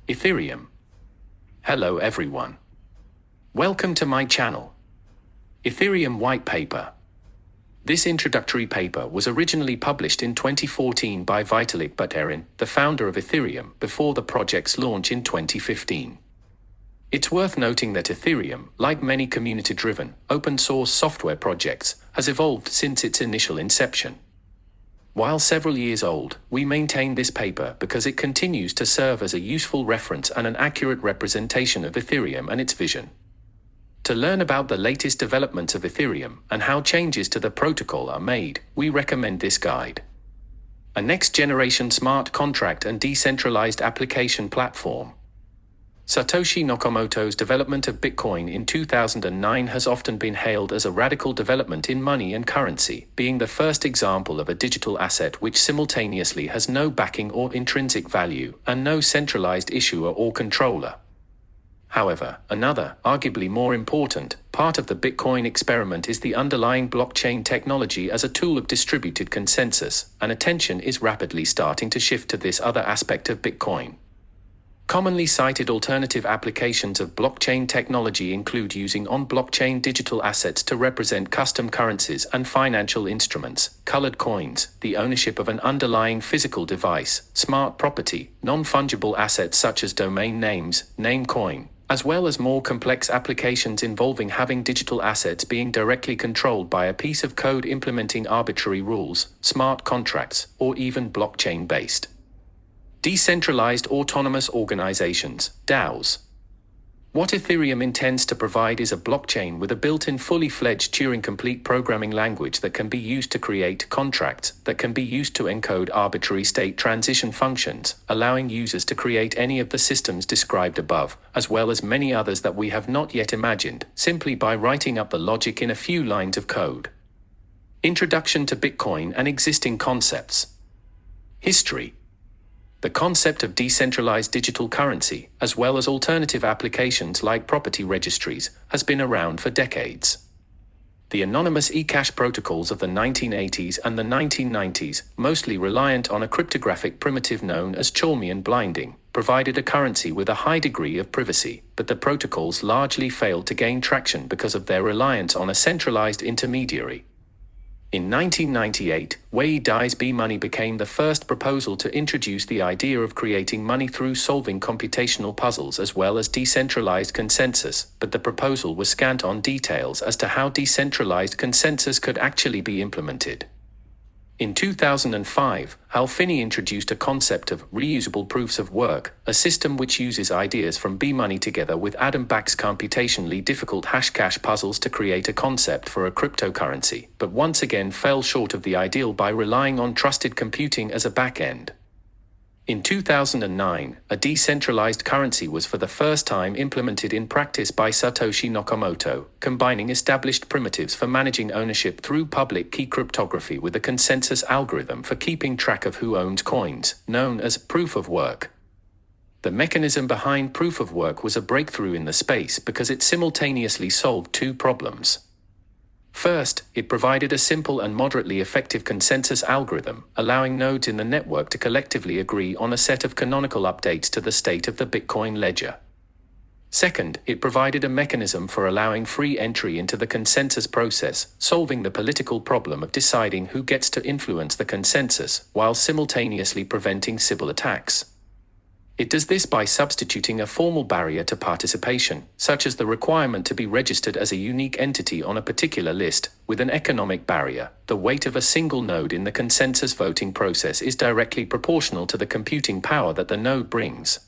Ethereum. Hello everyone. Welcome to my channel. Ethereum Whitepaper. This introductory paper was originally published in 2014 by Vitalik Buterin, the founder of Ethereum, before the project's launch in 2015. It's worth noting that Ethereum, like many community-driven, open-source software projects, has evolved since its initial inception. While several years old, we maintain this paper because it continues to serve as a useful reference and an accurate representation of Ethereum and its vision. To learn about the latest developments of Ethereum and how changes to the protocol are made, we recommend this guide. A next-generation smart contract and decentralized application platform. Satoshi Nakamoto's development of Bitcoin in 2009 has often been hailed as a radical development in money and currency, being the first example of a digital asset which simultaneously has no backing or intrinsic value, and no centralized issuer or controller. However, another, arguably more important, part of the Bitcoin experiment is the underlying blockchain technology as a tool of distributed consensus, and attention is rapidly starting to shift to this other aspect of Bitcoin. Commonly cited alternative applications of blockchain technology include using on-blockchain digital assets to represent custom currencies and financial instruments, colored coins, the ownership of an underlying physical device, smart property, non-fungible assets such as domain names, Namecoin, as well as more complex applications involving having digital assets being directly controlled by a piece of code implementing arbitrary rules, smart contracts, or even blockchain-based. Decentralized Autonomous Organizations, DAOs. What Ethereum intends to provide is a blockchain with a built-in fully-fledged Turing-complete programming language that can be used to create contracts, that can be used to encode arbitrary state transition functions, allowing users to create any of the systems described above, as well as many others that we have not yet imagined, simply by writing up the logic in a few lines of code. Introduction to Bitcoin and existing concepts. History. The concept of decentralized digital currency, as well as alternative applications like property registries, has been around for decades. The anonymous eCash protocols of the 1980s and the 1990s, mostly reliant on a cryptographic primitive known as Chalmian blinding, provided a currency with a high degree of privacy, but the protocols largely failed to gain traction because of their reliance on a centralized intermediary. In 1998, Wei Dai's B-Money became the first proposal to introduce the idea of creating money through solving computational puzzles as well as decentralized consensus, but the proposal was scant on details as to how decentralized consensus could actually be implemented. In 2005, Hal Finney introduced a concept of reusable proofs of work, a system which uses ideas from B-Money together with Adam Back's computationally difficult hashcash puzzles to create a concept for a cryptocurrency, but once again fell short of the ideal by relying on trusted computing as a back-end. In 2009, a decentralized currency was for the first time implemented in practice by Satoshi Nakamoto, combining established primitives for managing ownership through public key cryptography with a consensus algorithm for keeping track of who owns coins, known as proof of work. The mechanism behind proof of work was a breakthrough in the space because it simultaneously solved two problems. First, it provided a simple and moderately effective consensus algorithm, allowing nodes in the network to collectively agree on a set of canonical updates to the state of the Bitcoin ledger. Second, it provided a mechanism for allowing free entry into the consensus process, solving the political problem of deciding who gets to influence the consensus, while simultaneously preventing Sybil attacks. It does this by substituting a formal barrier to participation, such as the requirement to be registered as a unique entity on a particular list, with an economic barrier. The weight of a single node in the consensus voting process is directly proportional to the computing power that the node brings.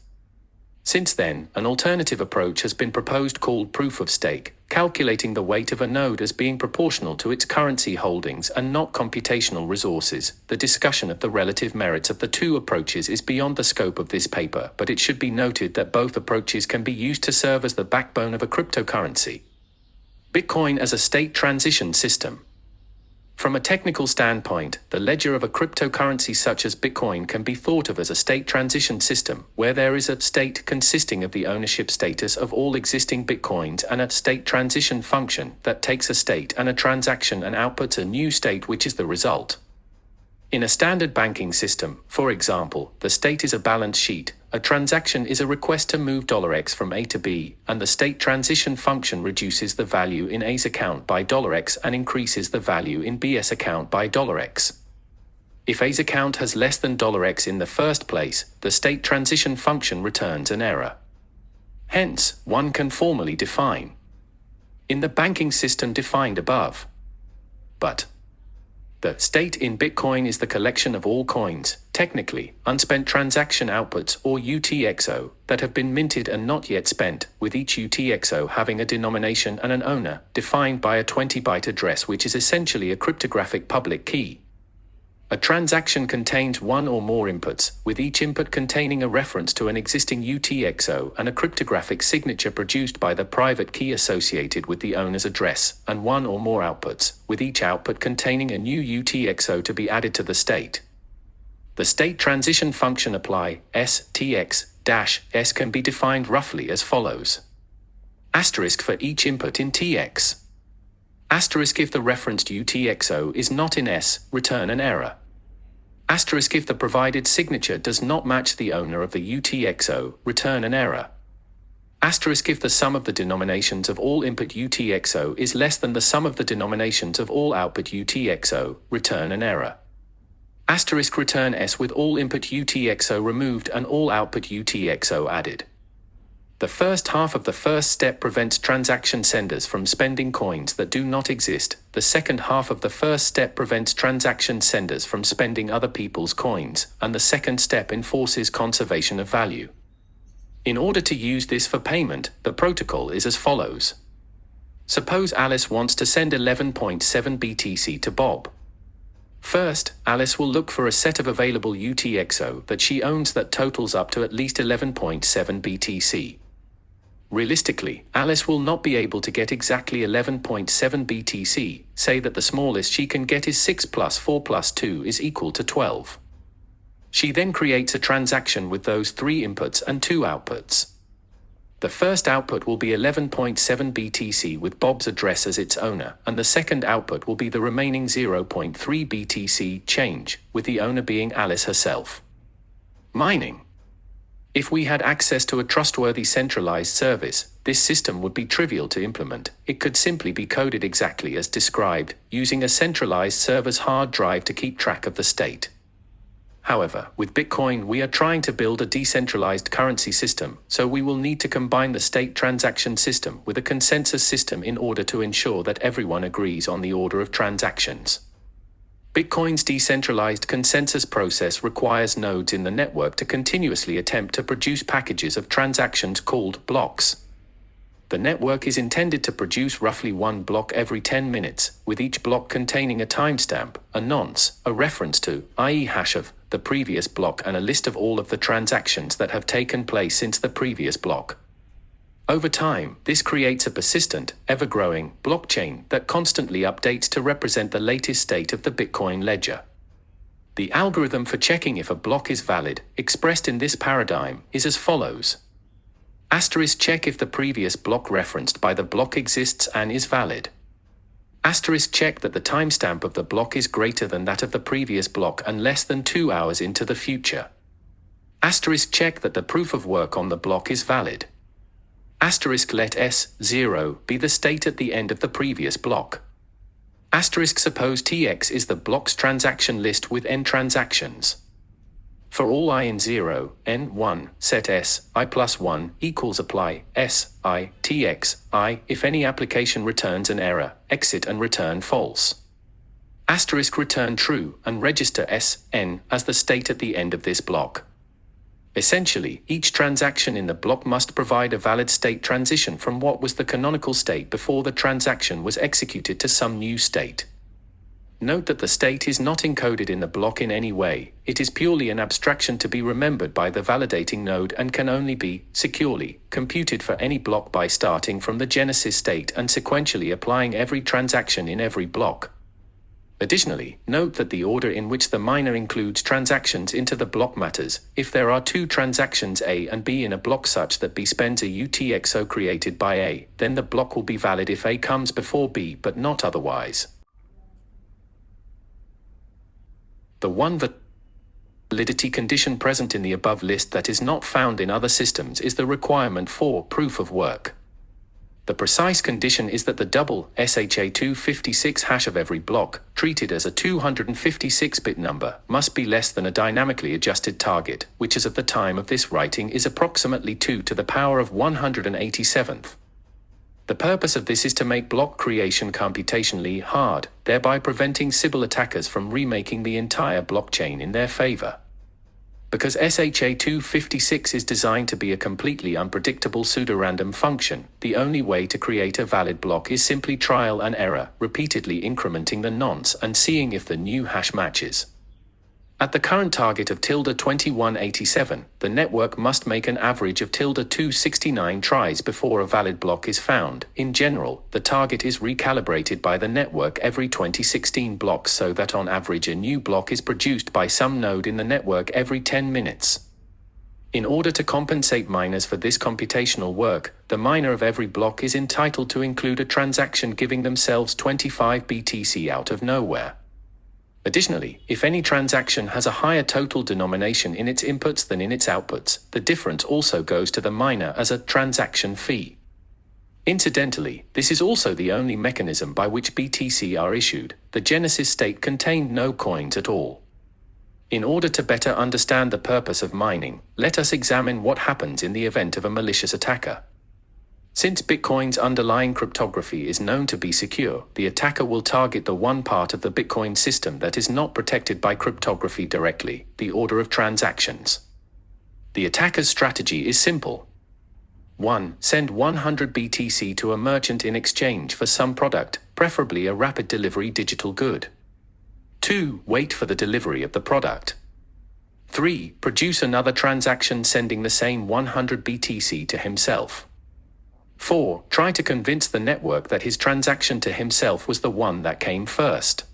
Since then, an alternative approach has been proposed called proof of stake, calculating the weight of a node as being proportional to its currency holdings and not computational resources. The discussion of the relative merits of the two approaches is beyond the scope of this paper, but it should be noted that both approaches can be used to serve as the backbone of a cryptocurrency. Bitcoin as a state transition system. From a technical standpoint, the ledger of a cryptocurrency such as Bitcoin can be thought of as a state transition system, where there is a state consisting of the ownership status of all existing Bitcoins and a state transition function that takes a state and a transaction and outputs a new state which is the result. In a standard banking system, for example, the state is a balance sheet, a transaction is a request to move $X from A to B, and the state transition function reduces the value in A's account by $X and increases the value in B's account by $X. If A's account has less than $X in the first place, the state transition function returns an error. Hence, one can formally define in the banking system defined above. But the state in Bitcoin is the collection of all coins, technically, unspent transaction outputs or UTXO, that have been minted and not yet spent, with each UTXO having a denomination and an owner, defined by a 20-byte address which is essentially a cryptographic public key. A transaction contains one or more inputs, with each input containing a reference to an existing UTXO and a cryptographic signature produced by the private key associated with the owner's address, and one or more outputs, with each output containing a new UTXO to be added to the state. The state transition function apply STX-S can be defined roughly as follows. Asterisk for each input in TX. Asterisk if the referenced UTXO is not in S, return an error. Asterisk if the provided signature does not match the owner of the UTXO, return an error. Asterisk if the sum of the denominations of all input UTXO is less than the sum of the denominations of all output UTXO, return an error. Asterisk return S with all input UTXO removed and all output UTXO added. The first half of the first step prevents transaction senders from spending coins that do not exist. The second half of the first step prevents transaction senders from spending other people's coins, and the second step enforces conservation of value. In order to use this for payment, the protocol is as follows. Suppose Alice wants to send 11.7 BTC to Bob. First, Alice will look for a set of available UTXO that she owns that totals up to at least 11.7 BTC. Realistically, Alice will not be able to get exactly 11.7 BTC, say that the smallest she can get is 6 plus 4 plus 2 is equal to 12. She then creates a transaction with those 3 inputs and 2 outputs. The first output will be 11.7 BTC with Bob's address as its owner, and the second output will be the remaining 0.3 BTC change, with the owner being Alice herself. Mining. If we had access to a trustworthy centralized service, this system would be trivial to implement. It could simply be coded exactly as described, using a centralized server's hard drive to keep track of the state. However, with Bitcoin we are trying to build a decentralized currency system, so we will need to combine the state transaction system with a consensus system in order to ensure that everyone agrees on the order of transactions. Bitcoin's decentralized consensus process requires nodes in the network to continuously attempt to produce packages of transactions called blocks. The network is intended to produce roughly one block every 10 minutes, with each block containing a timestamp, a nonce, a reference to, i.e. hash of, the previous block and a list of all of the transactions that have taken place since the previous block. Over time, this creates a persistent, ever-growing blockchain that constantly updates to represent the latest state of the Bitcoin ledger. The algorithm for checking if a block is valid, expressed in this paradigm, is as follows. Asterisk check if the previous block referenced by the block exists and is valid. Asterisk check that the timestamp of the block is greater than that of the previous block and less than 2 hours into the future. Asterisk check that the proof of work on the block is valid. Asterisk let S0 be the state at the end of the previous block. Asterisk suppose TX is the block's transaction list with n transactions. For all I in 0, n1, set S, I plus 1, equals apply, S, I, TX, I, if any application returns an error, exit and return false. Asterisk return true, and register S, n, as the state at the end of this block. Essentially, each transaction in the block must provide a valid state transition from what was the canonical state before the transaction was executed to some new state. Note that the state is not encoded in the block in any way, it is purely an abstraction to be remembered by the validating node and can only be, securely, computed for any block by starting from the genesis state and sequentially applying every transaction in every block. Additionally, note that the order in which the miner includes transactions into the block matters. If there are 2 transactions A and B in a block such that B spends a UTXO created by A, then the block will be valid if A comes before B but not otherwise. The one that validity condition present in the above list that is not found in other systems is the requirement for proof of work. The precise condition is that the double SHA-256 hash of every block, treated as a 256-bit number, must be less than a dynamically adjusted target, which as of the time of this writing is approximately 2 to the power of 187th. The purpose of this is to make block creation computationally hard, thereby preventing Sybil attackers from remaking the entire blockchain in their favor. Because SHA-256 is designed to be a completely unpredictable pseudorandom function, the only way to create a valid block is simply trial and error, repeatedly incrementing the nonce and seeing if the new hash matches. At the current target of ~2187, the network must make an average of ~269 tries before a valid block is found. In general, the target is recalibrated by the network every 2016 blocks so that on average a new block is produced by some node in the network every 10 minutes. In order to compensate miners for this computational work, the miner of every block is entitled to include a transaction giving themselves 25 BTC out of nowhere. Additionally, if any transaction has a higher total denomination in its inputs than in its outputs, the difference also goes to the miner as a transaction fee. Incidentally, this is also the only mechanism by which BTC are issued. The Genesis state contained no coins at all. In order to better understand the purpose of mining, let us examine what happens in the event of a malicious attacker. Since Bitcoin's underlying cryptography is known to be secure, the attacker will target the one part of the Bitcoin system that is not protected by cryptography directly, the order of transactions. The attacker's strategy is simple. 1. Send 100 BTC to a merchant in exchange for some product, preferably a rapid delivery digital good. 2. Wait for the delivery of the product. 3. Produce another transaction sending the same 100 BTC to himself. 4. Try to convince the network that his transaction to himself was the one that came first.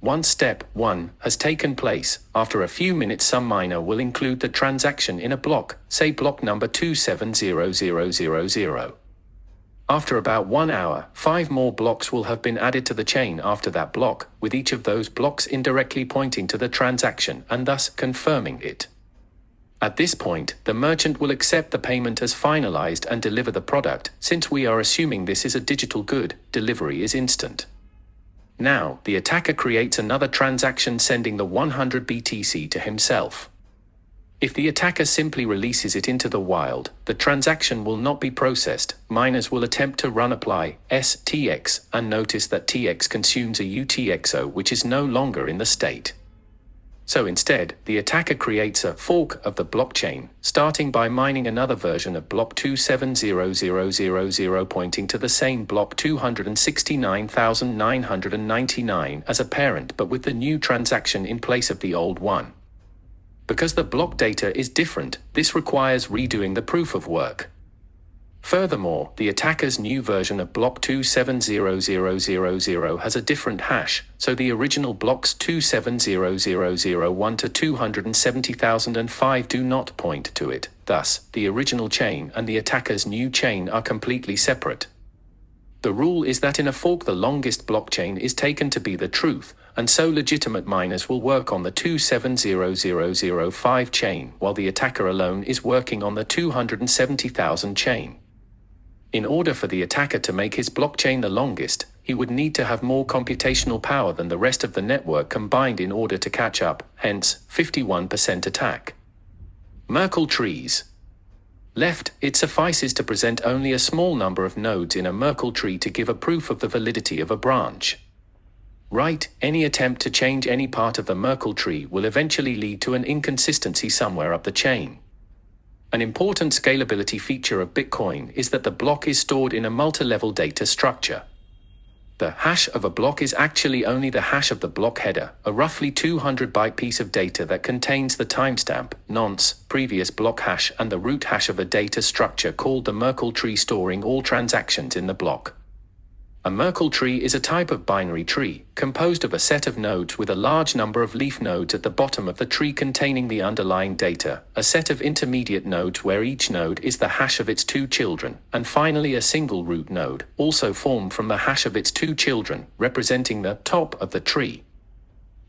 Once step 1 has taken place, after a few minutes some miner will include the transaction in a block, say block number 270000. After about 1 hour, 5 more blocks will have been added to the chain after that block, with each of those blocks indirectly pointing to the transaction and thus confirming it. At this point, the merchant will accept the payment as finalized and deliver the product. Since we are assuming this is a digital good, delivery is instant. Now, the attacker creates another transaction sending the 100 BTC to himself. If the attacker simply releases it into the wild, the transaction will not be processed. Miners will attempt to run apply STX and notice that TX consumes a UTXO which is no longer in the state. So instead, the attacker creates a fork of the blockchain, starting by mining another version of block 270000 pointing to the same block 269,999 as a parent but with the new transaction in place of the old one. Because the block data is different, this requires redoing the proof of work. Furthermore, the attacker's new version of block 270000 has a different hash, so the original blocks 270001 to 270,005 do not point to it. Thus, the original chain and the attacker's new chain are completely separate. The rule is that in a fork the longest blockchain is taken to be the truth, and so legitimate miners will work on the 270005 chain, while the attacker alone is working on the 270,000 chain. In order for the attacker to make his blockchain the longest, he would need to have more computational power than the rest of the network combined in order to catch up, hence, 51% attack. Merkle trees. Left, it suffices to present only a small number of nodes in a Merkle tree to give a proof of the validity of a branch. Right, any attempt to change any part of the Merkle tree will eventually lead to an inconsistency somewhere up the chain. An important scalability feature of Bitcoin is that the block is stored in a multi-level data structure. The hash of a block is actually only the hash of the block header, a roughly 200-byte piece of data that contains the timestamp, nonce, previous block hash and the root hash of a data structure called the Merkle tree storing all transactions in the block. A Merkle tree is a type of binary tree, composed of a set of nodes with a large number of leaf nodes at the bottom of the tree containing the underlying data, a set of intermediate nodes where each node is the hash of its two children, and finally a single root node, also formed from the hash of its two children, representing the top of the tree.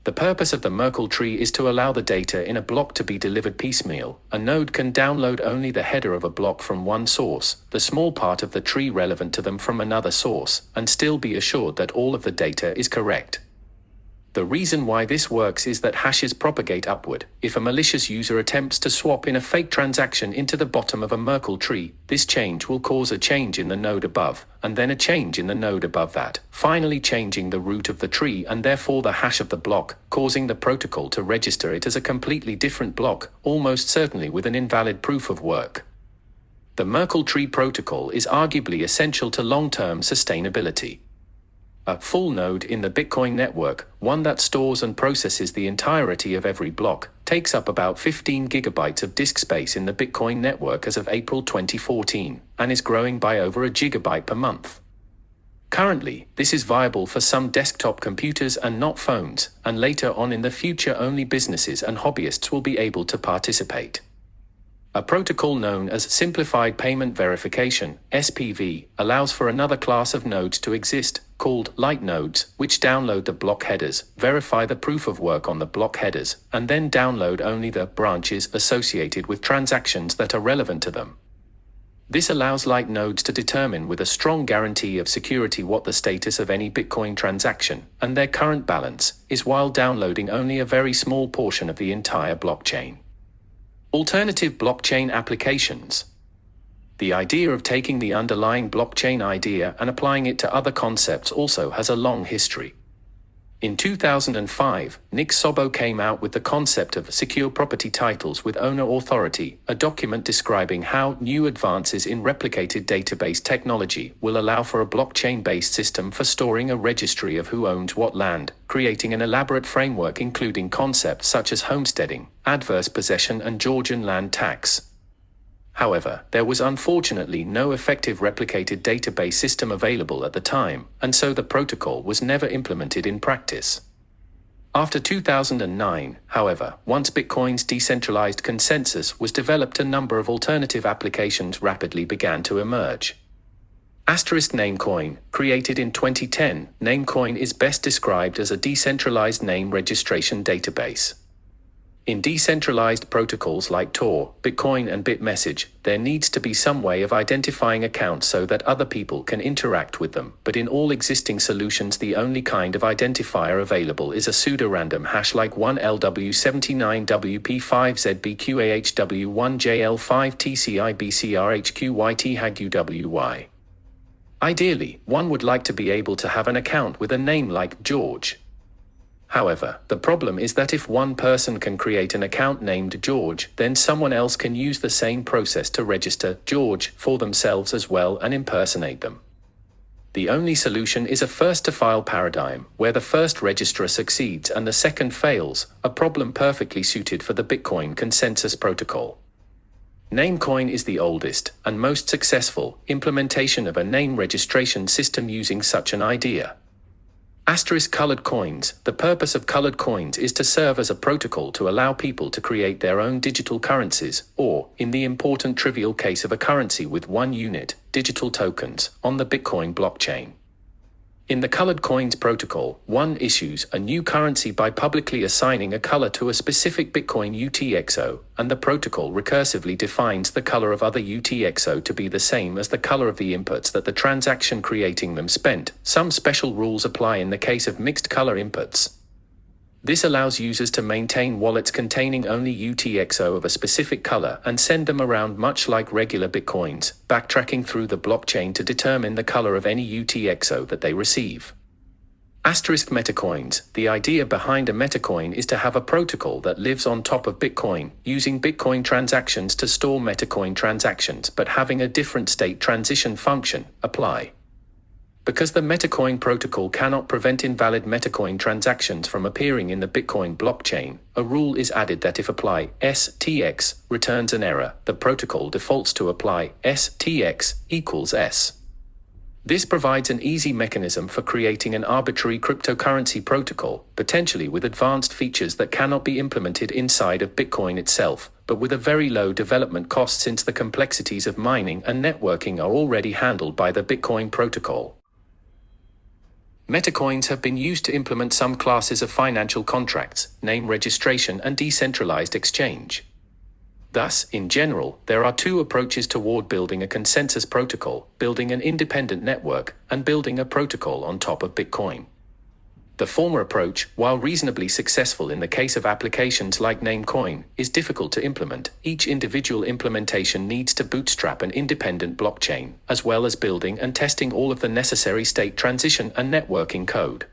The purpose of the Merkle tree is to allow the data in a block to be delivered piecemeal. A node can download only the header of a block from one source, the small part of the tree relevant to them from another source, and still be assured that all of the data is correct. The reason why this works is that hashes propagate upward. If a malicious user attempts to swap in a fake transaction into the bottom of a Merkle tree, this change will cause a change in the node above, and then a change in the node above that, finally changing the root of the tree and therefore the hash of the block, causing the protocol to register it as a completely different block, almost certainly with an invalid proof of work. The Merkle tree protocol is arguably essential to long-term sustainability. A full node in the Bitcoin network, one that stores and processes the entirety of every block, takes up about 15 gigabytes of disk space in the Bitcoin network as of April 2014, and is growing by over a gigabyte per month. Currently, this is viable for some desktop computers and not phones, and later on in the future only businesses and hobbyists will be able to participate. A protocol known as Simplified Payment Verification, SPV, allows for another class of nodes to exist, called light nodes, which download the block headers, verify the proof of work on the block headers, and then download only the branches associated with transactions that are relevant to them. This allows light nodes to determine with a strong guarantee of security what the status of any Bitcoin transaction, and their current balance, is while downloading only a very small portion of the entire blockchain. Alternative blockchain applications. The idea of taking the underlying blockchain idea and applying it to other concepts also has a long history. In 2005, Nick Szabo came out with the concept of secure property titles with owner authority, a document describing how new advances in replicated database technology will allow for a blockchain-based system for storing a registry of who owns what land, creating an elaborate framework including concepts such as homesteading, adverse possession and Georgian land tax. However, there was unfortunately no effective replicated database system available at the time, and so the protocol was never implemented in practice. After 2009, however, once Bitcoin's decentralized consensus was developed, a number of alternative applications rapidly began to emerge. Namecoin, created in 2010, Namecoin is best described as a decentralized name registration database. In decentralized protocols like Tor, Bitcoin and Bitmessage, there needs to be some way of identifying accounts so that other people can interact with them, but in all existing solutions the only kind of identifier available is a pseudo-random hash like 1LW79WP5ZBQAHW1JL5TCIBCRHQYT-HAGUWY. Ideally, one would like to be able to have an account with a name like George. However, the problem is that if one person can create an account named George, then someone else can use the same process to register George for themselves as well and impersonate them. The only solution is a first-to-file paradigm, where the first registrar succeeds and the second fails, a problem perfectly suited for the Bitcoin consensus protocol. Namecoin is the oldest and most successful implementation of a name registration system using such an idea. Colored coins. The purpose of colored coins is to serve as a protocol to allow people to create their own digital currencies, or, in the important trivial case of a currency with one unit, digital tokens, on the Bitcoin blockchain. In the colored coins protocol, one issues a new currency by publicly assigning a color to a specific Bitcoin UTXO, and the protocol recursively defines the color of other UTXO to be the same as the color of the inputs that the transaction creating them spent. Some special rules apply in the case of mixed color inputs. This allows users to maintain wallets containing only UTXO of a specific color and send them around much like regular Bitcoins, backtracking through the blockchain to determine the color of any UTXO that they receive. Metacoins. The idea behind a metacoin is to have a protocol that lives on top of Bitcoin, using Bitcoin transactions to store metacoin transactions but having a different state transition function apply. Because the Metacoin protocol cannot prevent invalid Metacoin transactions from appearing in the Bitcoin blockchain, a rule is added that if apply STX returns an error, the protocol defaults to apply STX equals S. This provides an easy mechanism for creating an arbitrary cryptocurrency protocol, potentially with advanced features that cannot be implemented inside of Bitcoin itself, but with a very low development cost since the complexities of mining and networking are already handled by the Bitcoin protocol. Metacoins have been used to implement some classes of financial contracts, name registration, and decentralized exchange. Thus, in general, there are two approaches toward building a consensus protocol: building an independent network, and building a protocol on top of Bitcoin. The former approach, while reasonably successful in the case of applications like Namecoin, is difficult to implement. Each individual implementation needs to bootstrap an independent blockchain, as well as building and testing all of the necessary state transition and networking code.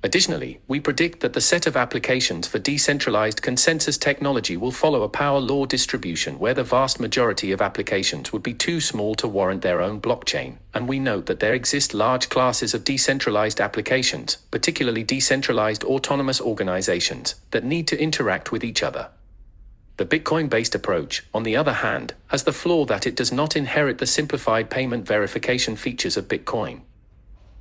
Additionally, we predict that the set of applications for decentralized consensus technology will follow a power law distribution where the vast majority of applications would be too small to warrant their own blockchain, and we note that there exist large classes of decentralized applications, particularly decentralized autonomous organizations, that need to interact with each other. The Bitcoin-based approach, on the other hand, has the flaw that it does not inherit the simplified payment verification features of Bitcoin.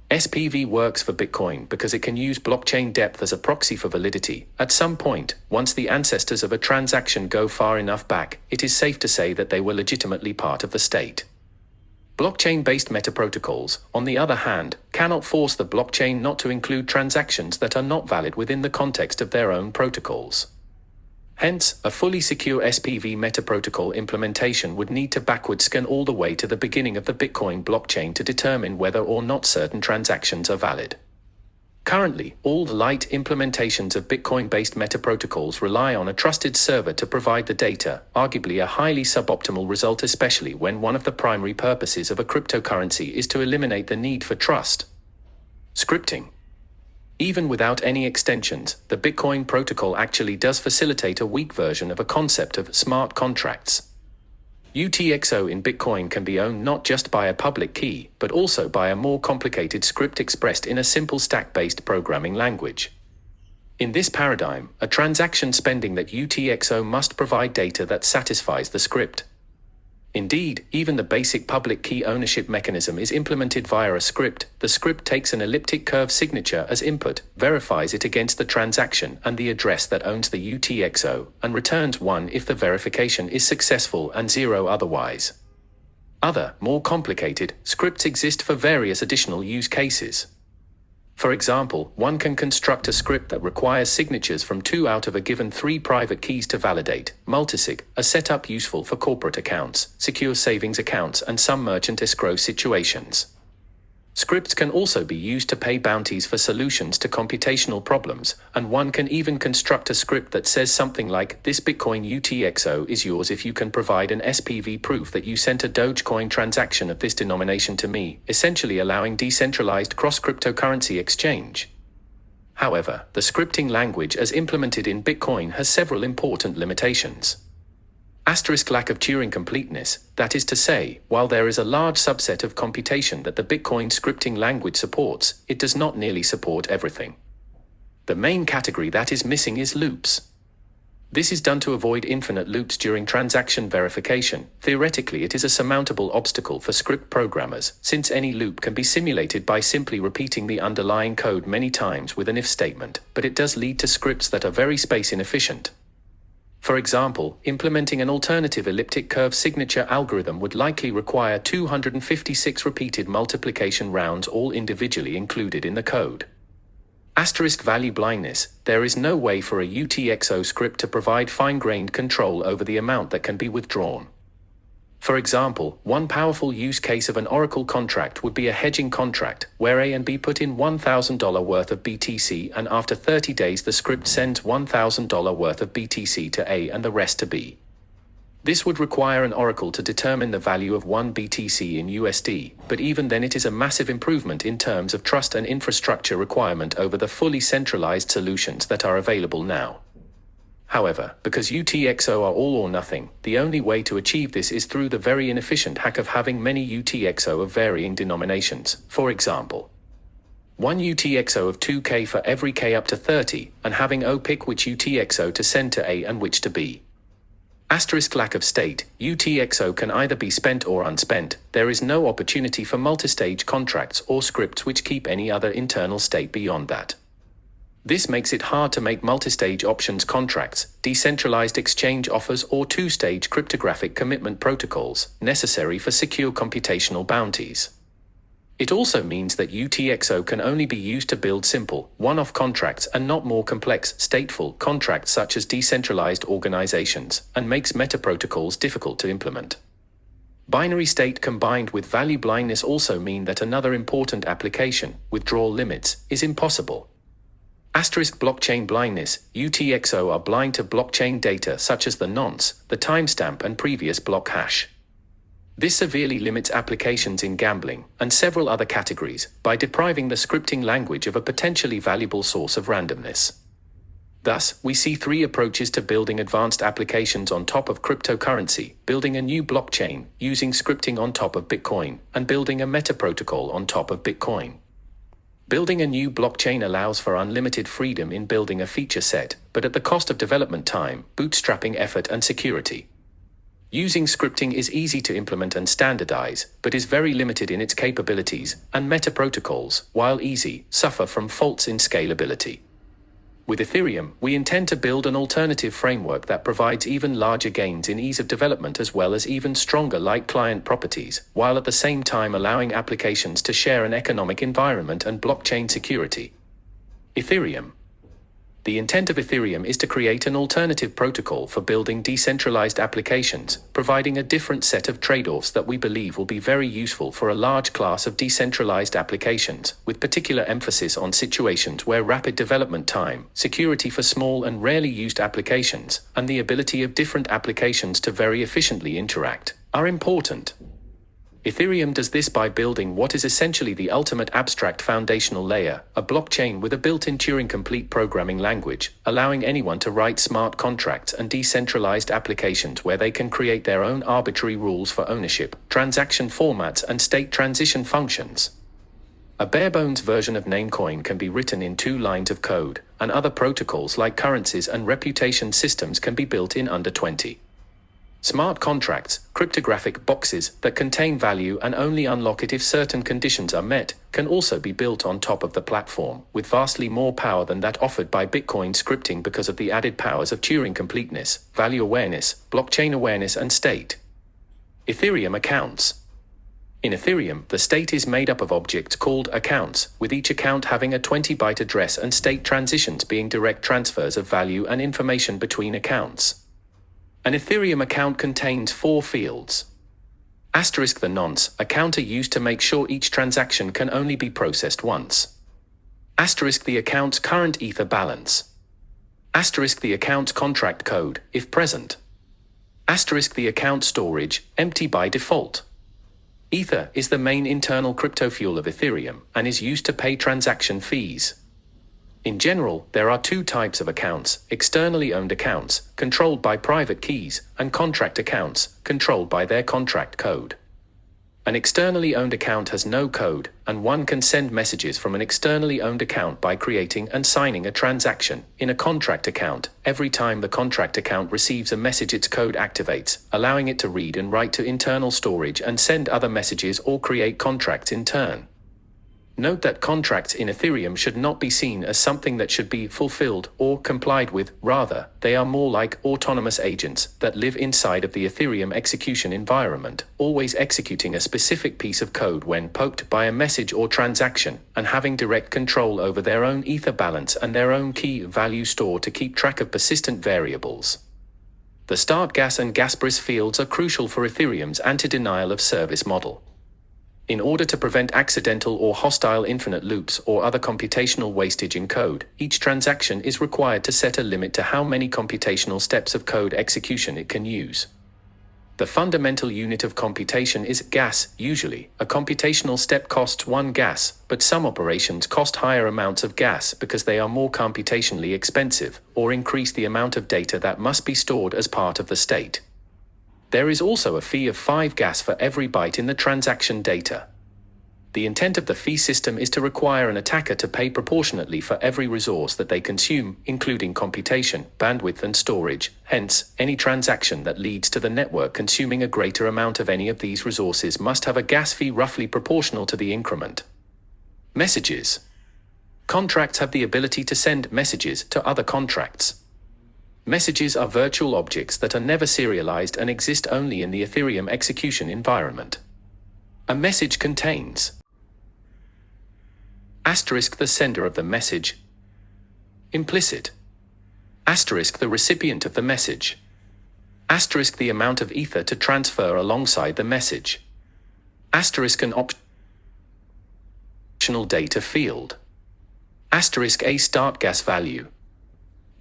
SPV works for Bitcoin because it can use blockchain depth as a proxy for validity. At some point, once the ancestors of a transaction go far enough back, it is safe to say that they were legitimately part of the state. Blockchain-based metaprotocols, on the other hand, cannot force the blockchain not to include transactions that are not valid within the context of their own protocols. Hence, a fully secure SPV metaprotocol implementation would need to backward scan all the way to the beginning of the Bitcoin blockchain to determine whether or not certain transactions are valid. Currently, all light implementations of Bitcoin-based metaprotocols rely on a trusted server to provide the data, arguably a highly suboptimal result, especially when one of the primary purposes of a cryptocurrency is to eliminate the need for trust. Scripting. Even without any extensions, the Bitcoin protocol actually does facilitate a weak version of a concept of smart contracts. UTXO in Bitcoin can be owned not just by a public key, but also by a more complicated script expressed in a simple stack-based programming language. In this paradigm, a transaction spending that UTXO must provide data that satisfies the script. Indeed, even the basic public key ownership mechanism is implemented via a script. The script takes an elliptic curve signature as input, verifies it against the transaction and the address that owns the UTXO, and returns 1 if the verification is successful and 0 otherwise. Other, more complicated, scripts exist for various additional use cases. For example, one can construct a script that requires signatures from 2 out of a given 3 private keys to validate. Multisig, a setup useful for corporate accounts, secure savings accounts, and some merchant escrow situations. Scripts can also be used to pay bounties for solutions to computational problems, and one can even construct a script that says something like, "This Bitcoin UTXO is yours if you can provide an SPV proof that you sent a Dogecoin transaction of this denomination to me," essentially allowing decentralized cross-cryptocurrency exchange. However, the scripting language as implemented in Bitcoin has several important limitations. Lack of Turing completeness, that is to say, while there is a large subset of computation that the Bitcoin scripting language supports, it does not nearly support everything. The main category that is missing is loops. This is done to avoid infinite loops during transaction verification. Theoretically, it is a surmountable obstacle for script programmers, since any loop can be simulated by simply repeating the underlying code many times with an if statement, but it does lead to scripts that are very space inefficient. For example, implementing an alternative elliptic curve signature algorithm would likely require 256 repeated multiplication rounds, all individually included in the code. Value blindness, there is no way for a UTXO script to provide fine-grained control over the amount that can be withdrawn. For example, one powerful use case of an Oracle contract would be a hedging contract, where A and B put in $1,000 worth of BTC, and after 30 days the script sends $1,000 worth of BTC to A and the rest to B. This would require an oracle to determine the value of 1 BTC in USD, but even then it is a massive improvement in terms of trust and infrastructure requirement over the fully centralized solutions that are available now. However, because UTXO are all or nothing, the only way to achieve this is through the very inefficient hack of having many UTXO of varying denominations. For example, one UTXO of 2K for every K up to 30, and having O pick which UTXO to send to A and which to B. Lack of state, UTXO can either be spent or unspent. There is no opportunity for multistage contracts or scripts which keep any other internal state beyond that. This makes it hard to make multistage options contracts, decentralized exchange offers, or two-stage cryptographic commitment protocols, necessary for secure computational bounties. It also means that UTXO can only be used to build simple, one-off contracts and not more complex, stateful contracts such as decentralized organizations, and makes meta-protocols difficult to implement. Binary state combined with value blindness also mean that another important application, withdrawal limits, is impossible. Asterisk blockchain blindness, UTXO are blind to blockchain data such as the nonce, the timestamp and previous block hash. This severely limits applications in gambling and several other categories by depriving the scripting language of a potentially valuable source of randomness. Thus, we see three approaches to building advanced applications on top of cryptocurrency: building a new blockchain, using scripting on top of Bitcoin, and building a meta protocol on top of Bitcoin. Building a new blockchain allows for unlimited freedom in building a feature set, but at the cost of development time, bootstrapping effort and security. Using scripting is easy to implement and standardize, but is very limited in its capabilities, and meta protocols, while easy, suffer from faults in scalability. With Ethereum, we intend to build an alternative framework that provides even larger gains in ease of development as well as even stronger like-client properties, while at the same time allowing applications to share an economic environment and blockchain security. Ethereum. The intent of Ethereum is to create an alternative protocol for building decentralized applications, providing a different set of trade-offs that we believe will be very useful for a large class of decentralized applications, with particular emphasis on situations where rapid development time, security for small and rarely used applications, and the ability of different applications to very efficiently interact, are important. Ethereum does this by building what is essentially the ultimate abstract foundational layer, a blockchain with a built-in Turing-complete programming language, allowing anyone to write smart contracts and decentralized applications where they can create their own arbitrary rules for ownership, transaction formats and state transition functions. A bare-bones version of Namecoin can be written in 2 lines of code, and other protocols like currencies and reputation systems can be built in under 20. Smart contracts, cryptographic boxes that contain value and only unlock it if certain conditions are met, can also be built on top of the platform, with vastly more power than that offered by Bitcoin scripting because of the added powers of Turing completeness, value awareness, blockchain awareness and state. Ethereum accounts. In Ethereum, the state is made up of objects called accounts, with each account having a 20-byte address and state transitions being direct transfers of value and information between accounts. An Ethereum account contains 4 fields. Asterisk the nonce, a counter used to make sure each transaction can only be processed once. Asterisk the account's current Ether balance. Asterisk the account's contract code, if present. Asterisk the account storage, empty by default. Ether is the main internal crypto fuel of Ethereum and is used to pay transaction fees. In general, there are 2 types of accounts: externally owned accounts, controlled by private keys, and contract accounts, controlled by their contract code. An externally owned account has no code, and one can send messages from an externally owned account by creating and signing a transaction. In a contract account, every time the contract account receives a message, its code activates, allowing it to read and write to internal storage and send other messages or create contracts in turn. Note that contracts in Ethereum should not be seen as something that should be fulfilled or complied with. Rather, they are more like autonomous agents that live inside of the Ethereum execution environment, always executing a specific piece of code when poked by a message or transaction, and having direct control over their own Ether balance and their own key value store to keep track of persistent variables. The start gas and gas price fields are crucial for Ethereum's anti-denial of service model. In order to prevent accidental or hostile infinite loops or other computational wastage in code, each transaction is required to set a limit to how many computational steps of code execution it can use. The fundamental unit of computation is gas. Usually, a computational step costs 1 gas, but some operations cost higher amounts of gas because they are more computationally expensive, or increase the amount of data that must be stored as part of the state. There is also a fee of 5 gas for every byte in the transaction data. The intent of the fee system is to require an attacker to pay proportionately for every resource that they consume, including computation, bandwidth and storage. Hence, any transaction that leads to the network consuming a greater amount of any of these resources must have a gas fee roughly proportional to the increment. Messages. Contracts have the ability to send messages to other contracts. Messages are virtual objects that are never serialized and exist only in the Ethereum execution environment. A message contains Asterisk the sender of the message. Implicit. Asterisk the recipient of the message. Asterisk the amount of ether to transfer alongside the message. Asterisk an optional data field. Asterisk a start gas value.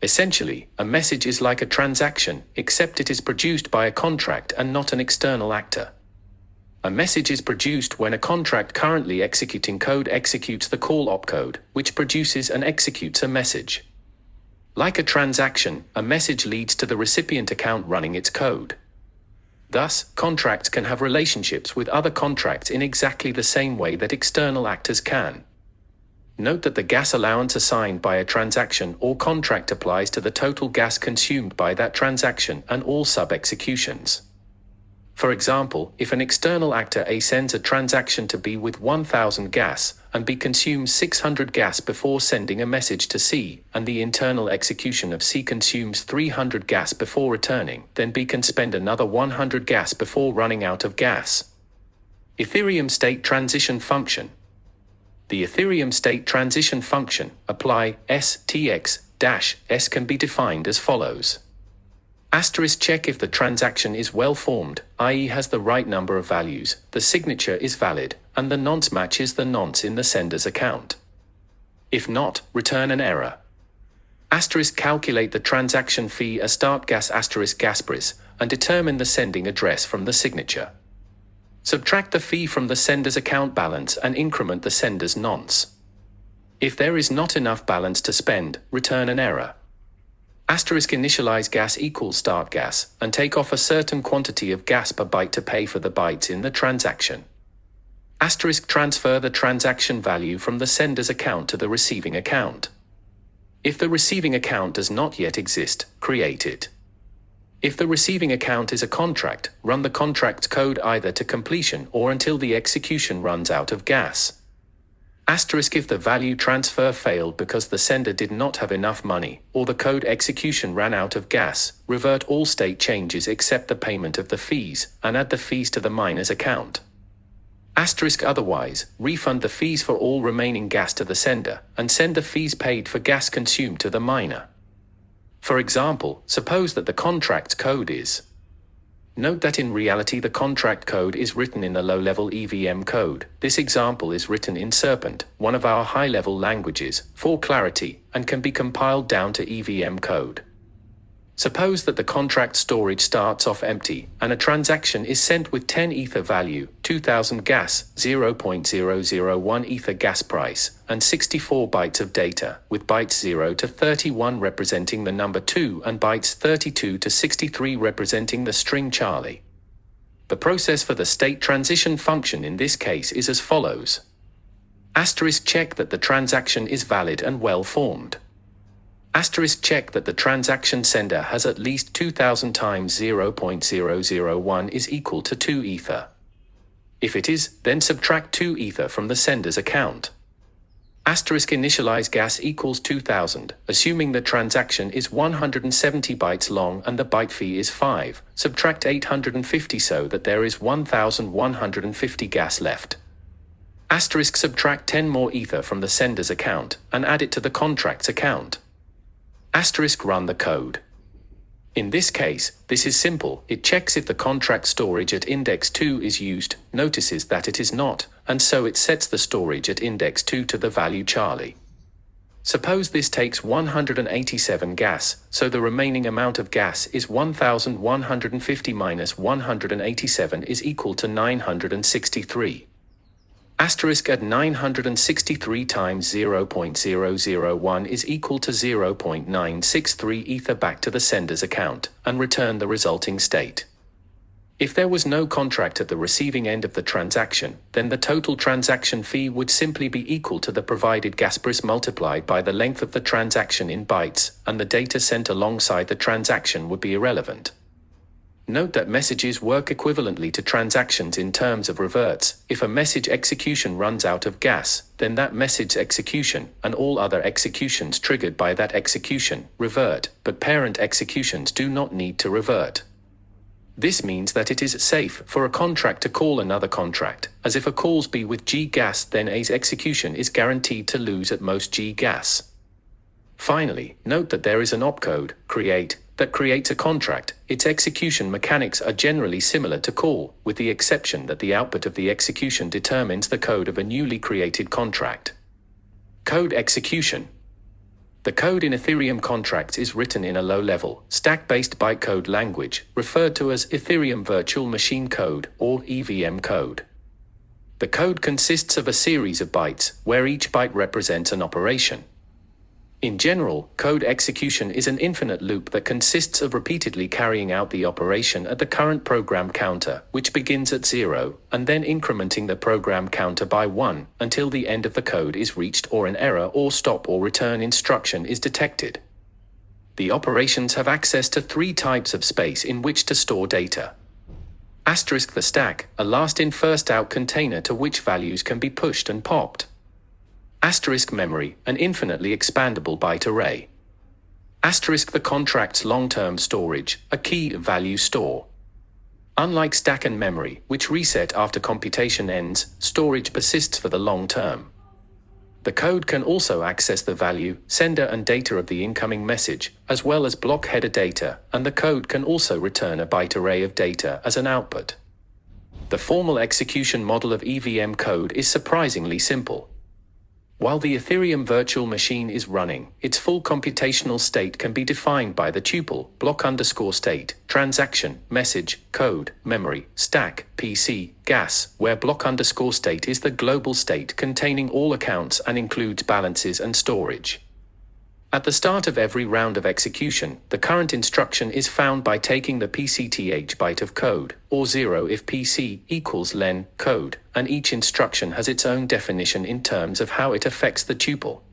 Essentially, a message is like a transaction, except it is produced by a contract and not an external actor. A message is produced when a contract currently executing code executes the call opcode, which produces and executes a message. Like a transaction, a message leads to the recipient account running its code. Thus, contracts can have relationships with other contracts in exactly the same way that external actors can. Note that the gas allowance assigned by a transaction or contract applies to the total gas consumed by that transaction and all sub-executions. For example, if an external actor A sends a transaction to B with 1000 gas, and B consumes 600 gas before sending a message to C, and the internal execution of C consumes 300 gas before returning, then B can spend another 100 gas before running out of gas. Ethereum state transition function. The Ethereum state transition function, apply STX-S, can be defined as follows. Asterisk check if the transaction is well formed, i.e. has the right number of values, the signature is valid, and the nonce matches the nonce in the sender's account. If not, return an error. Asterisk calculate the transaction fee as start gas asterisk gas price, and determine the sending address from the signature. Subtract the fee from the sender's account balance and increment the sender's nonce. If there is not enough balance to spend, return an error. Asterisk initialize gas equals start gas, and take off a certain quantity of gas per byte to pay for the bytes in the transaction. Asterisk transfer the transaction value from the sender's account to the receiving account. If the receiving account does not yet exist, create it. If the receiving account is a contract, run the contract's code either to completion or until the execution runs out of gas. Asterisk if the value transfer failed because the sender did not have enough money, or the code execution ran out of gas, revert all state changes except the payment of the fees, and add the fees to the miner's account. Asterisk otherwise, refund the fees for all remaining gas to the sender, and send the fees paid for gas consumed to the miner. For example, suppose that the contract's code is. Note that in reality the contract code is written in the low-level EVM code. This example is written in Serpent, one of our high-level languages, for clarity, and can be compiled down to EVM code. Suppose that the contract storage starts off empty, and a transaction is sent with 10 ether value, 2000 gas, 0.001 ether gas price, and 64 bytes of data, with bytes 0 to 31 representing the number 2 and bytes 32 to 63 representing the string Charlie. The process for the state transition function in this case is as follows. Asterisk check that the transaction is valid and well formed. Asterisk check that the transaction sender has at least 2000 times 0.001 is equal to 2 ether. If it is, then subtract 2 ether from the sender's account. Asterisk initialize gas equals 2000, assuming the transaction is 170 bytes long and the byte fee is 5, subtract 850 so that there is 1150 gas left. Asterisk subtract 10 more ether from the sender's account, and add it to the contract's account. Asterisk run the code. In this case, this is simple. It checks if the contract storage at index 2 is used, notices that it is not, and so it sets the storage at index 2 to the value Charlie. Suppose this takes 187 gas, so the remaining amount of gas is 1150 minus 187 is equal to 963. Asterisk at 963 times 0.001 is equal to 0.963 ether back to the sender's account, and return the resulting state. If there was no contract at the receiving end of the transaction, then the total transaction fee would simply be equal to the provided gas price multiplied by the length of the transaction in bytes, and the data sent alongside the transaction would be irrelevant. Note that messages work equivalently to transactions in terms of reverts. If a message execution runs out of gas, then that message execution, and all other executions triggered by that execution, revert, but parent executions do not need to revert. This means that it is safe for a contract to call another contract, as if a calls B with G gas, then A's execution is guaranteed to lose at most G gas. Finally, note that there is an opcode, create, that creates a contract. Its execution mechanics are generally similar to call, with the exception that the output of the execution determines the code of a newly created contract. Code execution. The code in Ethereum contracts is written in a low-level, stack-based bytecode language, referred to as Ethereum Virtual Machine Code, or EVM code. The code consists of a series of bytes, where each byte represents an operation. In general, code execution is an infinite loop that consists of repeatedly carrying out the operation at the current program counter, which begins at 0, and then incrementing the program counter by 1, until the end of the code is reached or an error or stop or return instruction is detected. The operations have access to 3 types of space in which to store data. Asterisk the stack, a last-in first-out container to which values can be pushed and popped. Asterisk memory, an infinitely expandable byte array. Asterisk the contract's long-term storage, a key value store. Unlike stack and memory, which reset after computation ends, storage persists for the long term. The code can also access the value, sender and data of the incoming message, as well as block header data, and the code can also return a byte array of data as an output. The formal execution model of EVM code is surprisingly simple. While the Ethereum virtual machine is running, its full computational state can be defined by the tuple, block_state, transaction, message, code, memory, stack, PC, gas, where block_state is the global state containing all accounts and includes balances and storage. At the start of every round of execution, the current instruction is found by taking the PCTH byte of code, or 0 if PC equals len code, and each instruction has its own definition in terms of how it affects the tuple.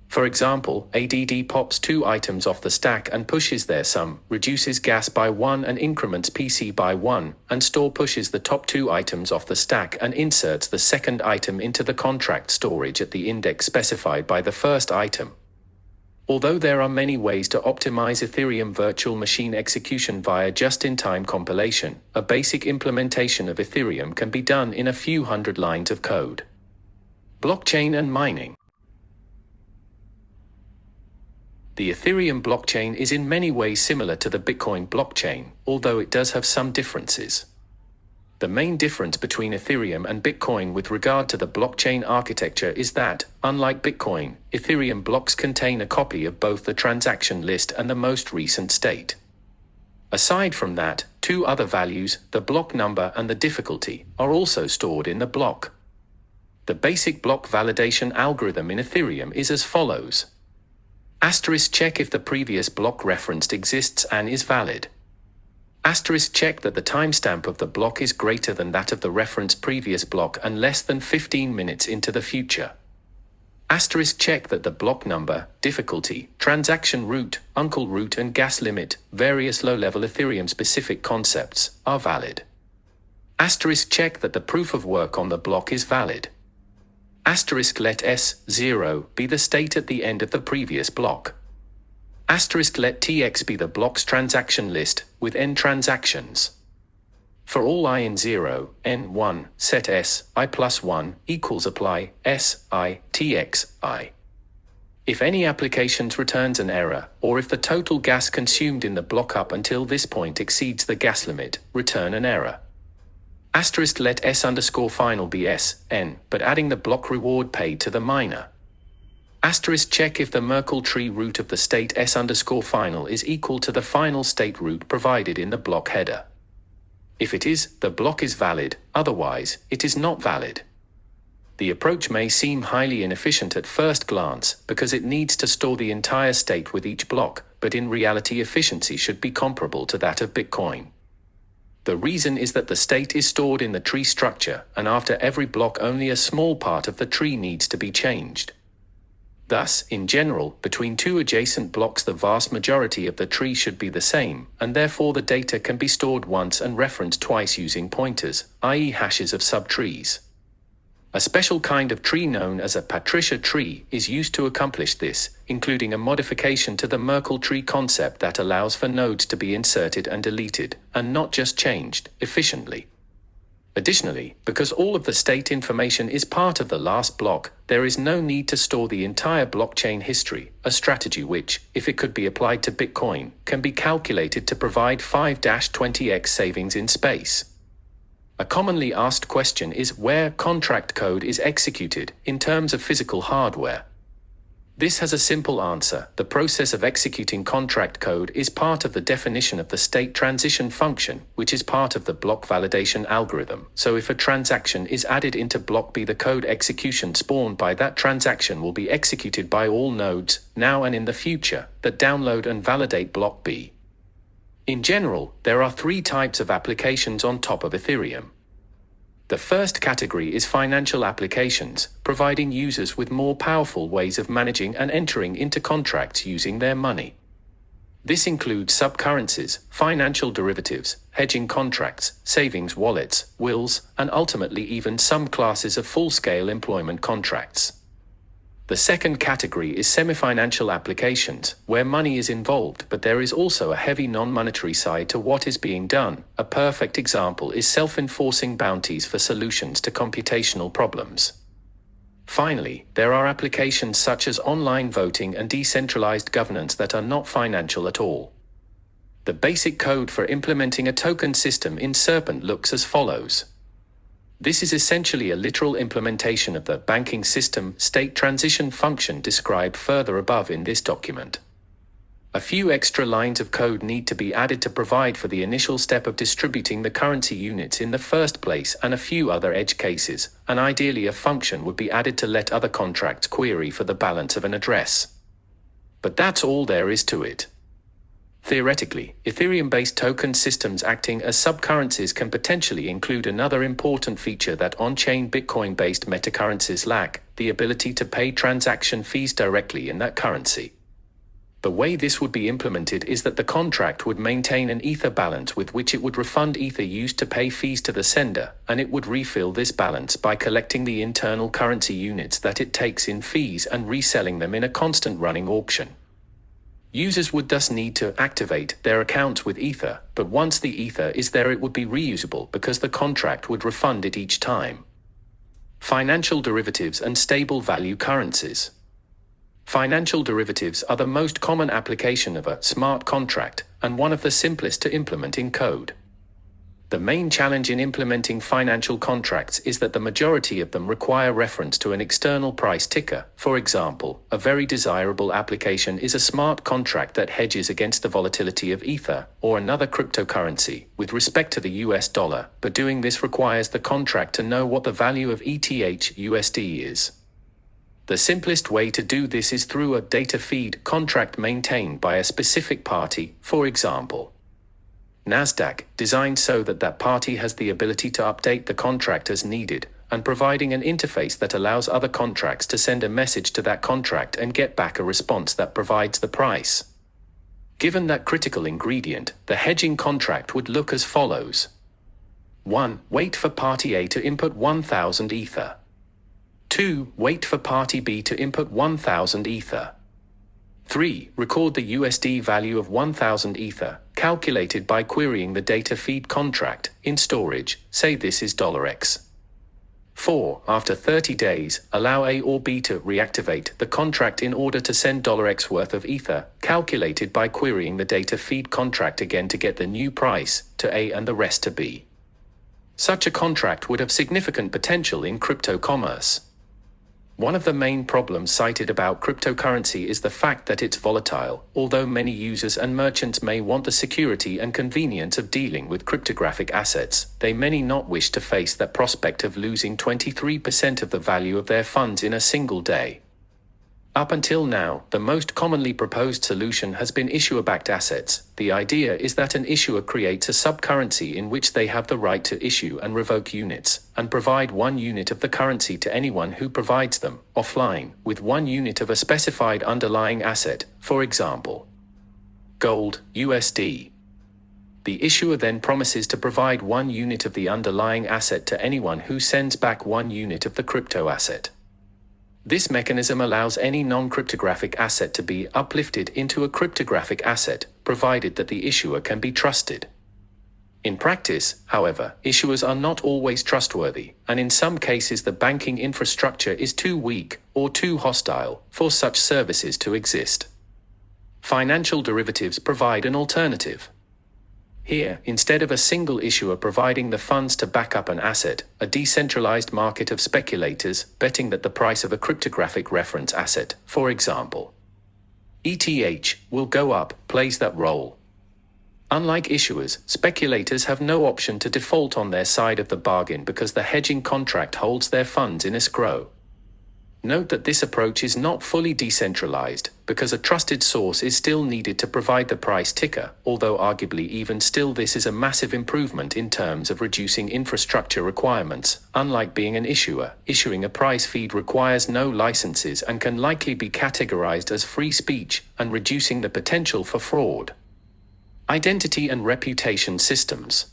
For example, ADD pops 2 items off the stack and pushes their sum, reduces gas by 1 and increments PC by 1, and store pushes the top 2 items off the stack and inserts the second item into the contract storage at the index specified by the first item. Although there are many ways to optimize Ethereum virtual machine execution via just-in-time compilation, a basic implementation of Ethereum can be done in a few hundred lines of code. Blockchain and mining. The Ethereum blockchain is in many ways similar to the Bitcoin blockchain, although it does have some differences. The main difference between Ethereum and Bitcoin with regard to the blockchain architecture is that, unlike Bitcoin, Ethereum blocks contain a copy of both the transaction list and the most recent state. Aside from that, 2 other values, the block number and the difficulty, are also stored in the block. The basic block validation algorithm in Ethereum is as follows. Asterisk check if the previous block referenced exists and is valid. Asterisk check that the timestamp of the block is greater than that of the referenced previous block and less than 15 minutes into the future. Asterisk check that the block number, difficulty, transaction root, uncle root and gas limit, various low-level Ethereum-specific concepts, are valid. Asterisk check that the proof of work on the block is valid. Asterisk let S0 be the state at the end of the previous block. Asterisk let TX be the block's transaction list, with n transactions. For all I in 0, n1, set S, I plus 1, equals apply, S, I, TX, I. If any applications returns an error, or if the total gas consumed in the block up until this point exceeds the gas limit, return an error. Asterisk let S_final be S, n, but adding the block reward paid to the miner. Asterisk check if the Merkle tree root of the state S_final is equal to the final state root provided in the block header. If it is, the block is valid, otherwise, it is not valid. The approach may seem highly inefficient at first glance because it needs to store the entire state with each block, but in reality efficiency should be comparable to that of Bitcoin. The reason is that the state is stored in the tree structure, and after every block only a small part of the tree needs to be changed. Thus, in general, between 2 adjacent blocks the vast majority of the tree should be the same, and therefore the data can be stored once and referenced twice using pointers, i.e. hashes of subtrees. A special kind of tree known as a Patricia tree is used to accomplish this, including a modification to the Merkle tree concept that allows for nodes to be inserted and deleted, and not just changed, efficiently. Additionally, because all of the state information is part of the last block, there is no need to store the entire blockchain history, a strategy which, if it could be applied to Bitcoin, can be calculated to provide 5-20x savings in space. A commonly asked question is where contract code is executed in terms of physical hardware. This has a simple answer. The process of executing contract code is part of the definition of the state transition function, which is part of the block validation algorithm. So if a transaction is added into block B, the code execution spawned by that transaction will be executed by all nodes, now and in the future, that download and validate block B. In general, there are three types of applications on top of Ethereum. The first category is financial applications, providing users with more powerful ways of managing and entering into contracts using their money. This includes subcurrencies, financial derivatives, hedging contracts, savings wallets, wills, and ultimately even some classes of full-scale employment contracts. The second category is semi-financial applications, where money is involved, but there is also a heavy non-monetary side to what is being done. A perfect example is self-enforcing bounties for solutions to computational problems. Finally, there are applications such as online voting and decentralized governance that are not financial at all. The basic code for implementing a token system in Serpent looks as follows. This is essentially a literal implementation of the banking system state transition function described further above in this document. A few extra lines of code need to be added to provide for the initial step of distributing the currency units in the first place and a few other edge cases, and ideally a function would be added to let other contracts query for the balance of an address. But that's all there is to it. Theoretically, Ethereum-based token systems acting as subcurrencies can potentially include another important feature that on-chain Bitcoin-based metacurrencies lack, the ability to pay transaction fees directly in that currency. The way this would be implemented is that the contract would maintain an Ether balance with which it would refund Ether used to pay fees to the sender, and it would refill this balance by collecting the internal currency units that it takes in fees and reselling them in a constant running auction. Users would thus need to activate their accounts with Ether, but once the Ether is there it would be reusable because the contract would refund it each time. Financial derivatives and stable value currencies. Financial derivatives are the most common application of a smart contract, and one of the simplest to implement in code. The main challenge in implementing financial contracts is that the majority of them require reference to an external price ticker. For example, a very desirable application is a smart contract that hedges against the volatility of Ether, or another cryptocurrency, with respect to the US dollar, but doing this requires the contract to know what the value of ETH/USD is. The simplest way to do this is through a data feed contract maintained by a specific party, for example, Nasdaq, designed so that that party has the ability to update the contract as needed, and providing an interface that allows other contracts to send a message to that contract and get back a response that provides the price. Given that critical ingredient, the hedging contract would look as follows. 1. Wait for party A to input 1000 Ether. 2. Wait for party B to input 1000 Ether. 3. Record the USD value of 1000 Ether, calculated by querying the data feed contract, in storage, say this is $X. 4. After 30 days, allow A or B to reactivate the contract in order to send $X worth of Ether, calculated by querying the data feed contract again to get the new price, to A and the rest to B. Such a contract would have significant potential in crypto commerce. One of the main problems cited about cryptocurrency is the fact that it's volatile. Although many users and merchants may want the security and convenience of dealing with cryptographic assets, they may not wish to face that prospect of losing 23% of the value of their funds in a single day. Up until now, the most commonly proposed solution has been issuer-backed assets. The idea is that an issuer creates a subcurrency in which they have the right to issue and revoke units, and provide 1 unit of the currency to anyone who provides them, offline, with 1 unit of a specified underlying asset, for example, gold, USD. The issuer then promises to provide 1 unit of the underlying asset to anyone who sends back 1 unit of the crypto asset. This mechanism allows any non-cryptographic asset to be uplifted into a cryptographic asset, provided that the issuer can be trusted. In practice, however, issuers are not always trustworthy, and in some cases the banking infrastructure is too weak or too hostile for such services to exist. Financial derivatives provide an alternative. Here, instead of a single issuer providing the funds to back up an asset, a decentralized market of speculators betting that the price of a cryptographic reference asset, for example, ETH, will go up, plays that role. Unlike issuers, speculators have no option to default on their side of the bargain because the hedging contract holds their funds in escrow. Note that this approach is not fully decentralized, because a trusted source is still needed to provide the price ticker, although arguably even still this is a massive improvement in terms of reducing infrastructure requirements. Unlike being an issuer, issuing a price feed requires no licenses and can likely be categorized as free speech, and reducing the potential for fraud. Identity and reputation systems.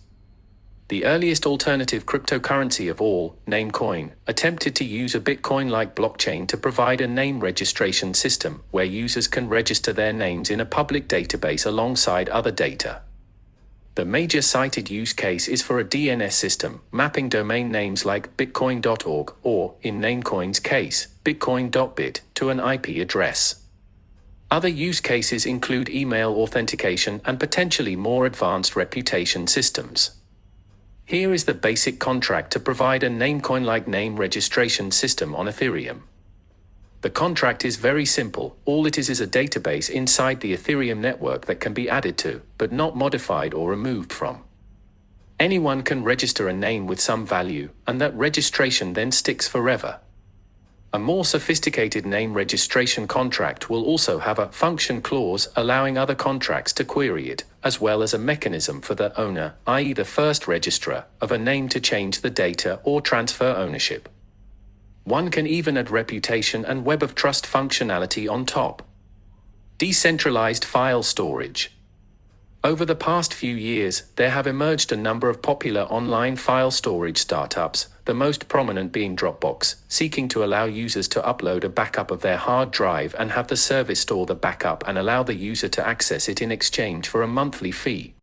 The earliest alternative cryptocurrency of all, Namecoin, attempted to use a Bitcoin-like blockchain to provide a name registration system where users can register their names in a public database alongside other data. The major cited use case is for a DNS system, mapping domain names like bitcoin.org or, in Namecoin's case, bitcoin.bit, to an IP address. Other use cases include email authentication and potentially more advanced reputation systems. Here is the basic contract to provide a Namecoin-like name registration system on Ethereum. The contract is very simple. All it is a database inside the Ethereum network that can be added to, but not modified or removed from. Anyone can register a name with some value, and that registration then sticks forever. A more sophisticated name registration contract will also have a function clause allowing other contracts to query it, as well as a mechanism for the owner, i.e. the first registrar, of a name to change the data or transfer ownership. One can even add reputation and web of trust functionality on top. Decentralized file storage. Over the past few years, there have emerged a number of popular online file storage startups, the most prominent being Dropbox, seeking to allow users to upload a backup of their hard drive and have the service store the backup and allow the user to access it in exchange for a monthly fee.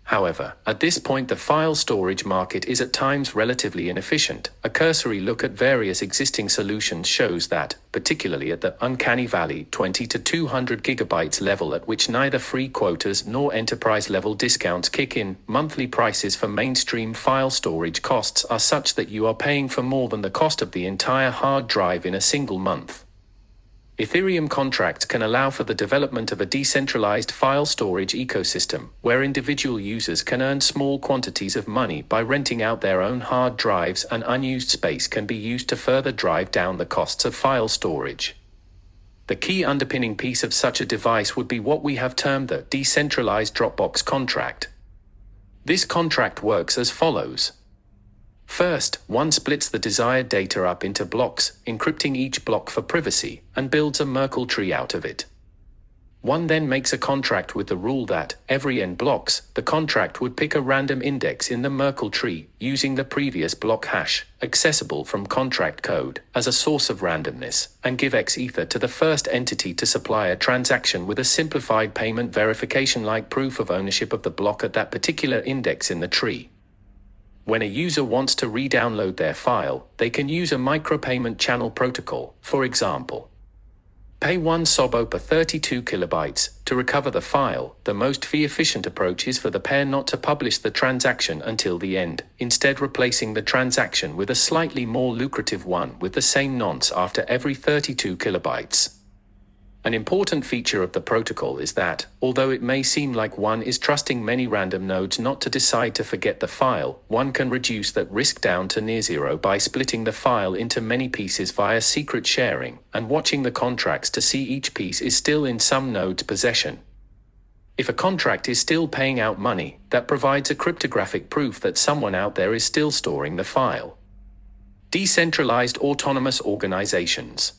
However, at this point the file storage market is at times relatively inefficient. A cursory look at various existing solutions shows that, particularly at the uncanny valley 20 to 200 gigabytes level at which neither free quotas nor enterprise level discounts kick in, monthly prices for mainstream file storage costs are such that you are paying for more than the cost of the entire hard drive in a single month. Ethereum contracts can allow for the development of a decentralized file storage ecosystem, where individual users can earn small quantities of money by renting out their own hard drives, and unused space can be used to further drive down the costs of file storage. The key underpinning piece of such a device would be what we have termed the decentralized Dropbox contract. This contract works as follows. First, one splits the desired data up into blocks, encrypting each block for privacy, and builds a Merkle tree out of it. One then makes a contract with the rule that, every n blocks, the contract would pick a random index in the Merkle tree, using the previous block hash, accessible from contract code, as a source of randomness, and give X ether to the first entity to supply a transaction with a simplified payment verification-like proof of ownership of the block at that particular index in the tree. When a user wants to re-download their file, they can use a micropayment channel protocol, for example. Pay 1 SOBO per 32 kilobytes to recover the file. The most fee-efficient approach is for the pair not to publish the transaction until the end, instead replacing the transaction with a slightly more lucrative one with the same nonce after every 32 kilobytes. An important feature of the protocol is that, although it may seem like one is trusting many random nodes not to decide to forget the file, one can reduce that risk down to near zero by splitting the file into many pieces via secret sharing, and watching the contracts to see each piece is still in some node's possession. If a contract is still paying out money, that provides a cryptographic proof that someone out there is still storing the file. Decentralized autonomous organizations.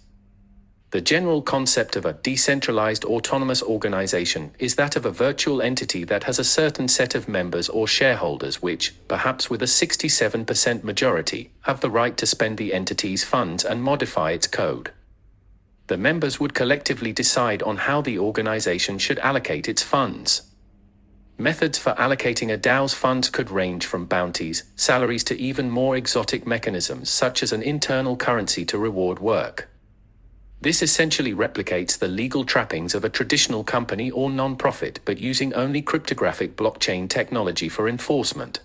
The general concept of a decentralized autonomous organization is that of a virtual entity that has a certain set of members or shareholders which, perhaps with a 67% majority, have the right to spend the entity's funds and modify its code. The members would collectively decide on how the organization should allocate its funds. Methods for allocating a DAO's funds could range from bounties, salaries to even more exotic mechanisms such as an internal currency to reward work. This essentially replicates the legal trappings of a traditional company or non-profit, but using only cryptographic blockchain technology for enforcement.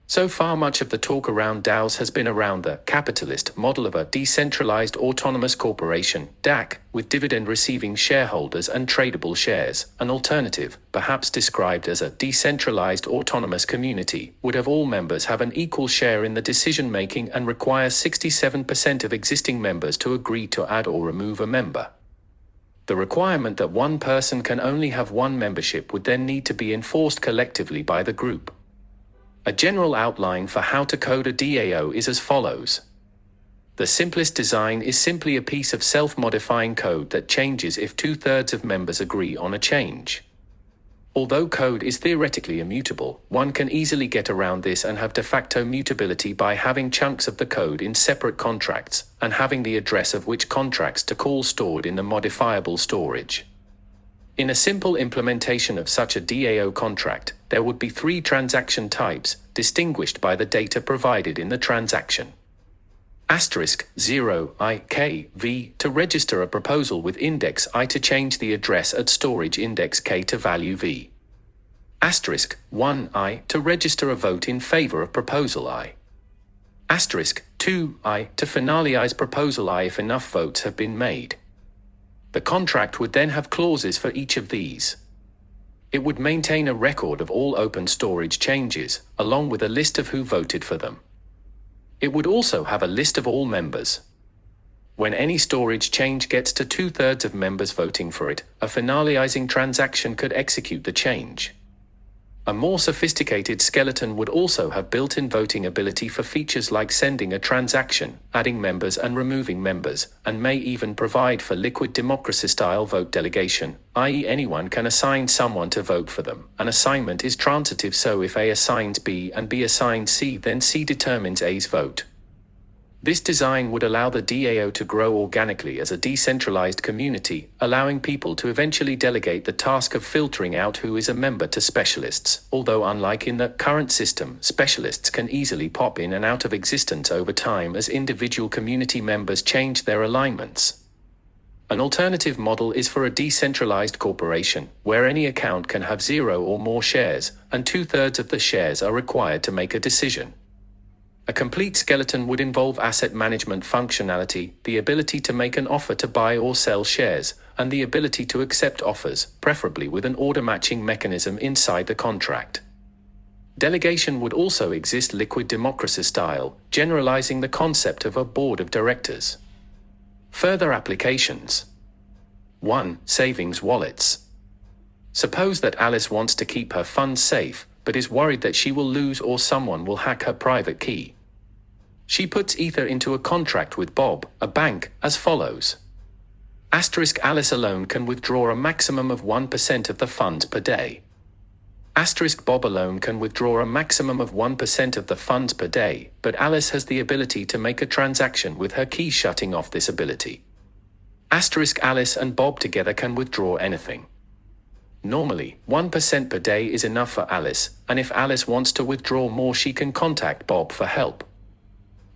So far, much of the talk around DAOs has been around the capitalist model of a decentralized autonomous corporation, DAC, with dividend-receiving shareholders and tradable shares. An alternative, perhaps described as a decentralized autonomous community, would have all members have an equal share in the decision-making and require 67% of existing members to agree to add or remove a member. The requirement that one person can only have one membership would then need to be enforced collectively by the group. A general outline for how to code a DAO is as follows. The simplest design is simply a piece of self-modifying code that changes if 2/3 of members agree on a change. Although code is theoretically immutable, one can easily get around this and have de facto mutability by having chunks of the code in separate contracts, and having the address of which contracts to call stored in the modifiable storage. In a simple implementation of such a DAO contract, there would be 3 transaction types, distinguished by the data provided in the transaction. *0 to register a proposal with index I to change the address at storage index K to value V. *1 to register a vote in favor of proposal I. *2 to finalize proposal I if enough votes have been made. The contract would then have clauses for each of these. It would maintain a record of all open storage changes, along with a list of who voted for them. It would also have a list of all members. When any storage change gets to 2/3 of members voting for it, a finalizing transaction could execute the change. A more sophisticated skeleton would also have built-in voting ability for features like sending a transaction, adding members and removing members, and may even provide for liquid democracy-style vote delegation, i.e. anyone can assign someone to vote for them. An assignment is transitive, so if A assigns B and B assigns C, then C determines A's vote. This design would allow the DAO to grow organically as a decentralized community, allowing people to eventually delegate the task of filtering out who is a member to specialists. Although unlike in the current system, specialists can easily pop in and out of existence over time as individual community members change their alignments. An alternative model is for a decentralized corporation, where any account can have 0 or more shares, and 2/3 of the shares are required to make a decision. A complete skeleton would involve asset management functionality, the ability to make an offer to buy or sell shares, and the ability to accept offers, preferably with an order matching mechanism inside the contract. Delegation would also exist liquid democracy style, generalizing the concept of a board of directors. Further applications. 1. Savings wallets. Suppose that Alice wants to keep her funds safe, but is worried that she will lose or someone will hack her private key. She puts Ether into a contract with Bob, a bank, as follows. Alice alone can withdraw a maximum of 1% of the funds per day. Bob alone can withdraw a maximum of 1% of the funds per day, but Alice has the ability to make a transaction with her key shutting off this ability. Alice and Bob together can withdraw anything. Normally, 1% per day is enough for Alice, and if Alice wants to withdraw more, she can contact Bob for help.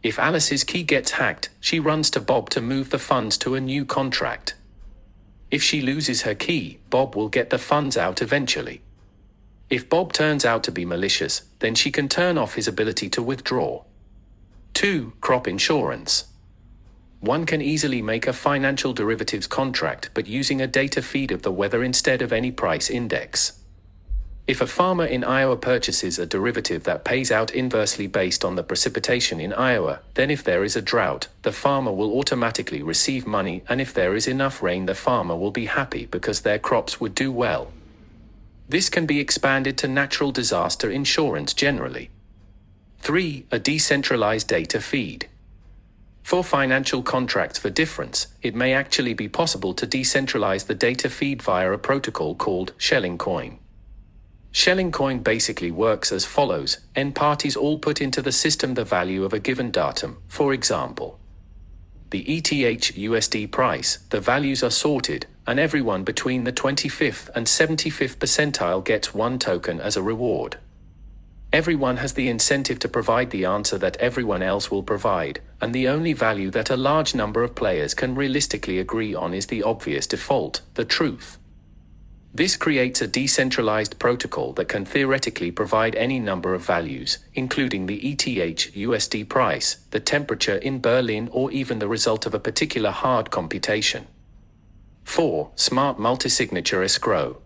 If Alice's key gets hacked, she runs to Bob to move the funds to a new contract. If she loses her key, Bob will get the funds out eventually. If Bob turns out to be malicious, then she can turn off his ability to withdraw. 2. Crop insurance. One can easily make a financial derivatives contract, but using a data feed of the weather instead of any price index. If a farmer in Iowa purchases a derivative that pays out inversely based on the precipitation in Iowa, then if there is a drought, the farmer will automatically receive money, and if there is enough rain, the farmer will be happy because their crops would do well. This can be expanded to natural disaster insurance generally. 3. A decentralized data feed. For financial contracts for difference, it may actually be possible to decentralize the data feed via a protocol called shelling coin. Shelling coin basically works as follows: N parties all put into the system the value of a given datum, for example, the ETH USD price. The values are sorted, and everyone between the 25th and 75th percentile gets one token as a reward. Everyone has the incentive to provide the answer that everyone else will provide, and the only value that a large number of players can realistically agree on is the obvious default, the truth. This creates a decentralized protocol that can theoretically provide any number of values, including the ETH USD price, the temperature in Berlin, or even the result of a particular hard computation. 4. Smart multi-signature escrow.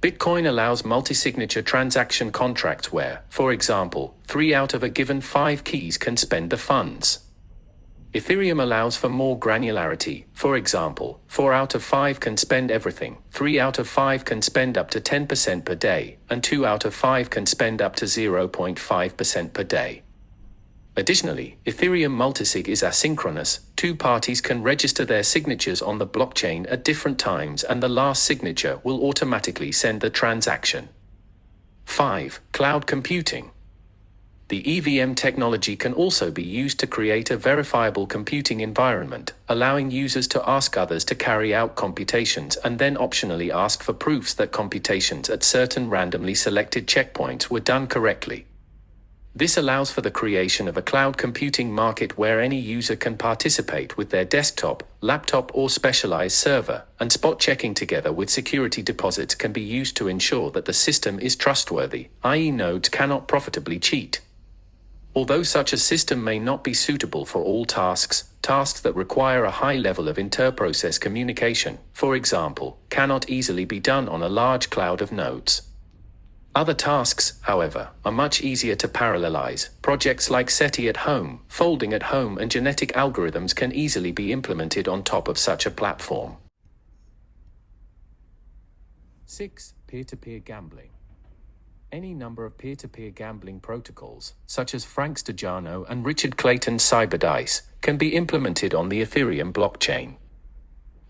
Bitcoin allows multi-signature transaction contracts where, for example, 3 out of a given 5 keys can spend the funds. Ethereum allows for more granularity. For example, 4 out of 5 can spend everything, 3 out of 5 can spend up to 10% per day, and 2 out of 5 can spend up to 0.5% per day. Additionally, Ethereum multisig is asynchronous. 2 parties can register their signatures on the blockchain at different times, and the last signature will automatically send the transaction. 5. Cloud computing. The EVM technology can also be used to create a verifiable computing environment, allowing users to ask others to carry out computations and then optionally ask for proofs that computations at certain randomly selected checkpoints were done correctly. This allows for the creation of a cloud computing market where any user can participate with their desktop, laptop, or specialized server, and spot checking together with security deposits can be used to ensure that the system is trustworthy, i.e. nodes cannot profitably cheat. Although such a system may not be suitable for all tasks that require a high level of inter-process communication, for example, cannot easily be done on a large cloud of nodes. Other tasks, however, are much easier to parallelize. Projects like SETI at home, folding at home, and genetic algorithms can easily be implemented on top of such a platform. 6. Peer-to-peer gambling. Any number of peer-to-peer gambling protocols, such as Frank Stajano and Richard Clayton's CyberDice, can be implemented on the Ethereum blockchain.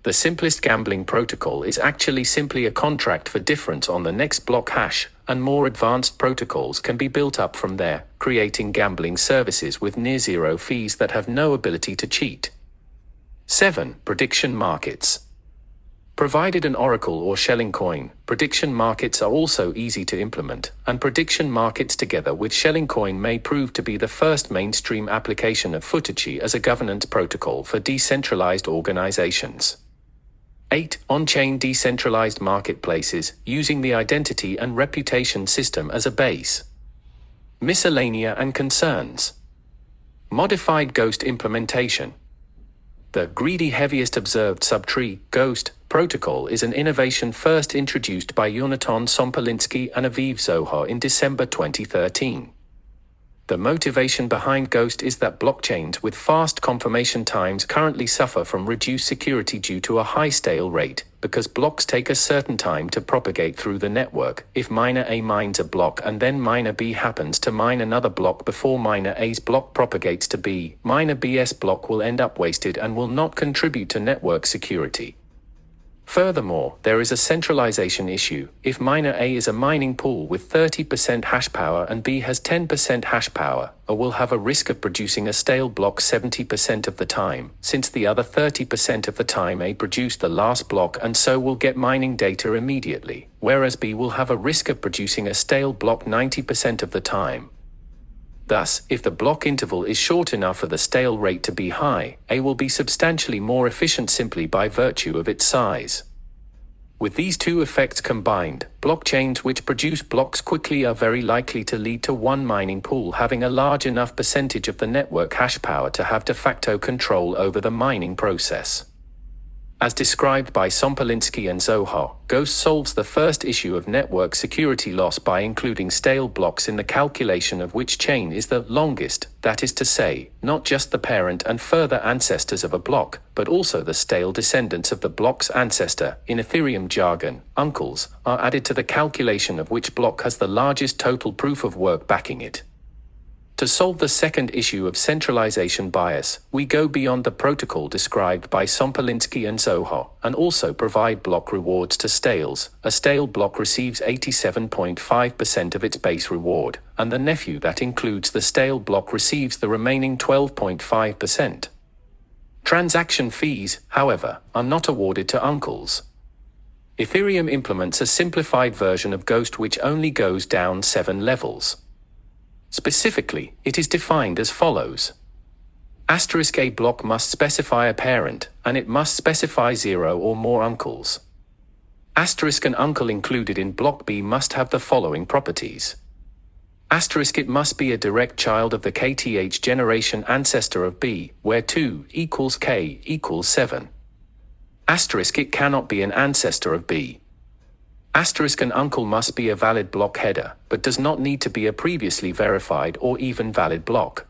The simplest gambling protocol is actually simply a contract for difference on the next block hash, and more advanced protocols can be built up from there, creating gambling services with near-zero fees that have no ability to cheat. 7. Prediction markets. Provided an oracle or shelling coin, prediction markets are also easy to implement, and prediction markets together with shelling coin may prove to be the first mainstream application of Futuchi as a governance protocol for decentralized organizations. 8. On-chain decentralized marketplaces, using the identity and reputation system as a base. Miscellanea and Concerns. Modified Ghost implementation. The greedy heaviest observed subtree, Ghost, protocol is an innovation first introduced by Yonatan Sompolinsky and Aviv Zohar in December 2013. The motivation behind Ghost is that blockchains with fast confirmation times currently suffer from reduced security due to a high stale rate, because blocks take a certain time to propagate through the network. If miner A mines a block and then miner B happens to mine another block before miner A's block propagates to B, miner B's block will end up wasted and will not contribute to network security. Furthermore, there is a centralization issue. If miner A is a mining pool with 30% hash power and B has 10% hash power, A will have a risk of producing a stale block 70% of the time, since the other 30% of the time A produced the last block and so will get mining data immediately, whereas B will have a risk of producing a stale block 90% of the time. Thus, if the block interval is short enough for the stale rate to be high, A will be substantially more efficient simply by virtue of its size. With these two effects combined, blockchains which produce blocks quickly are very likely to lead to one mining pool having a large enough percentage of the network hash power to have de facto control over the mining process. As described by Sompolinsky and Zohar, Ghost solves the first issue of network security loss by including stale blocks in the calculation of which chain is the longest, that is to say, not just the parent and further ancestors of a block, but also the stale descendants of the block's ancestor, in Ethereum jargon, uncles, are added to the calculation of which block has the largest total proof of work backing it. To solve the second issue of centralization bias, we go beyond the protocol described by Sompolinsky and Zoho, and also provide block rewards to stales. A stale block receives 87.5% of its base reward, and the nephew that includes the stale block receives the remaining 12.5%. Transaction fees, however, are not awarded to uncles. Ethereum implements a simplified version of Ghost which only goes down 7 levels. Specifically, it is defined as follows. *A block must specify a parent, and it must specify 0 or more uncles. *An uncle included in block B must have the following properties. It must be a direct child of the kth generation ancestor of B, where 2 equals k equals 7. It cannot be an ancestor of B. An uncle must be a valid block header, but does not need to be a previously verified or even valid block.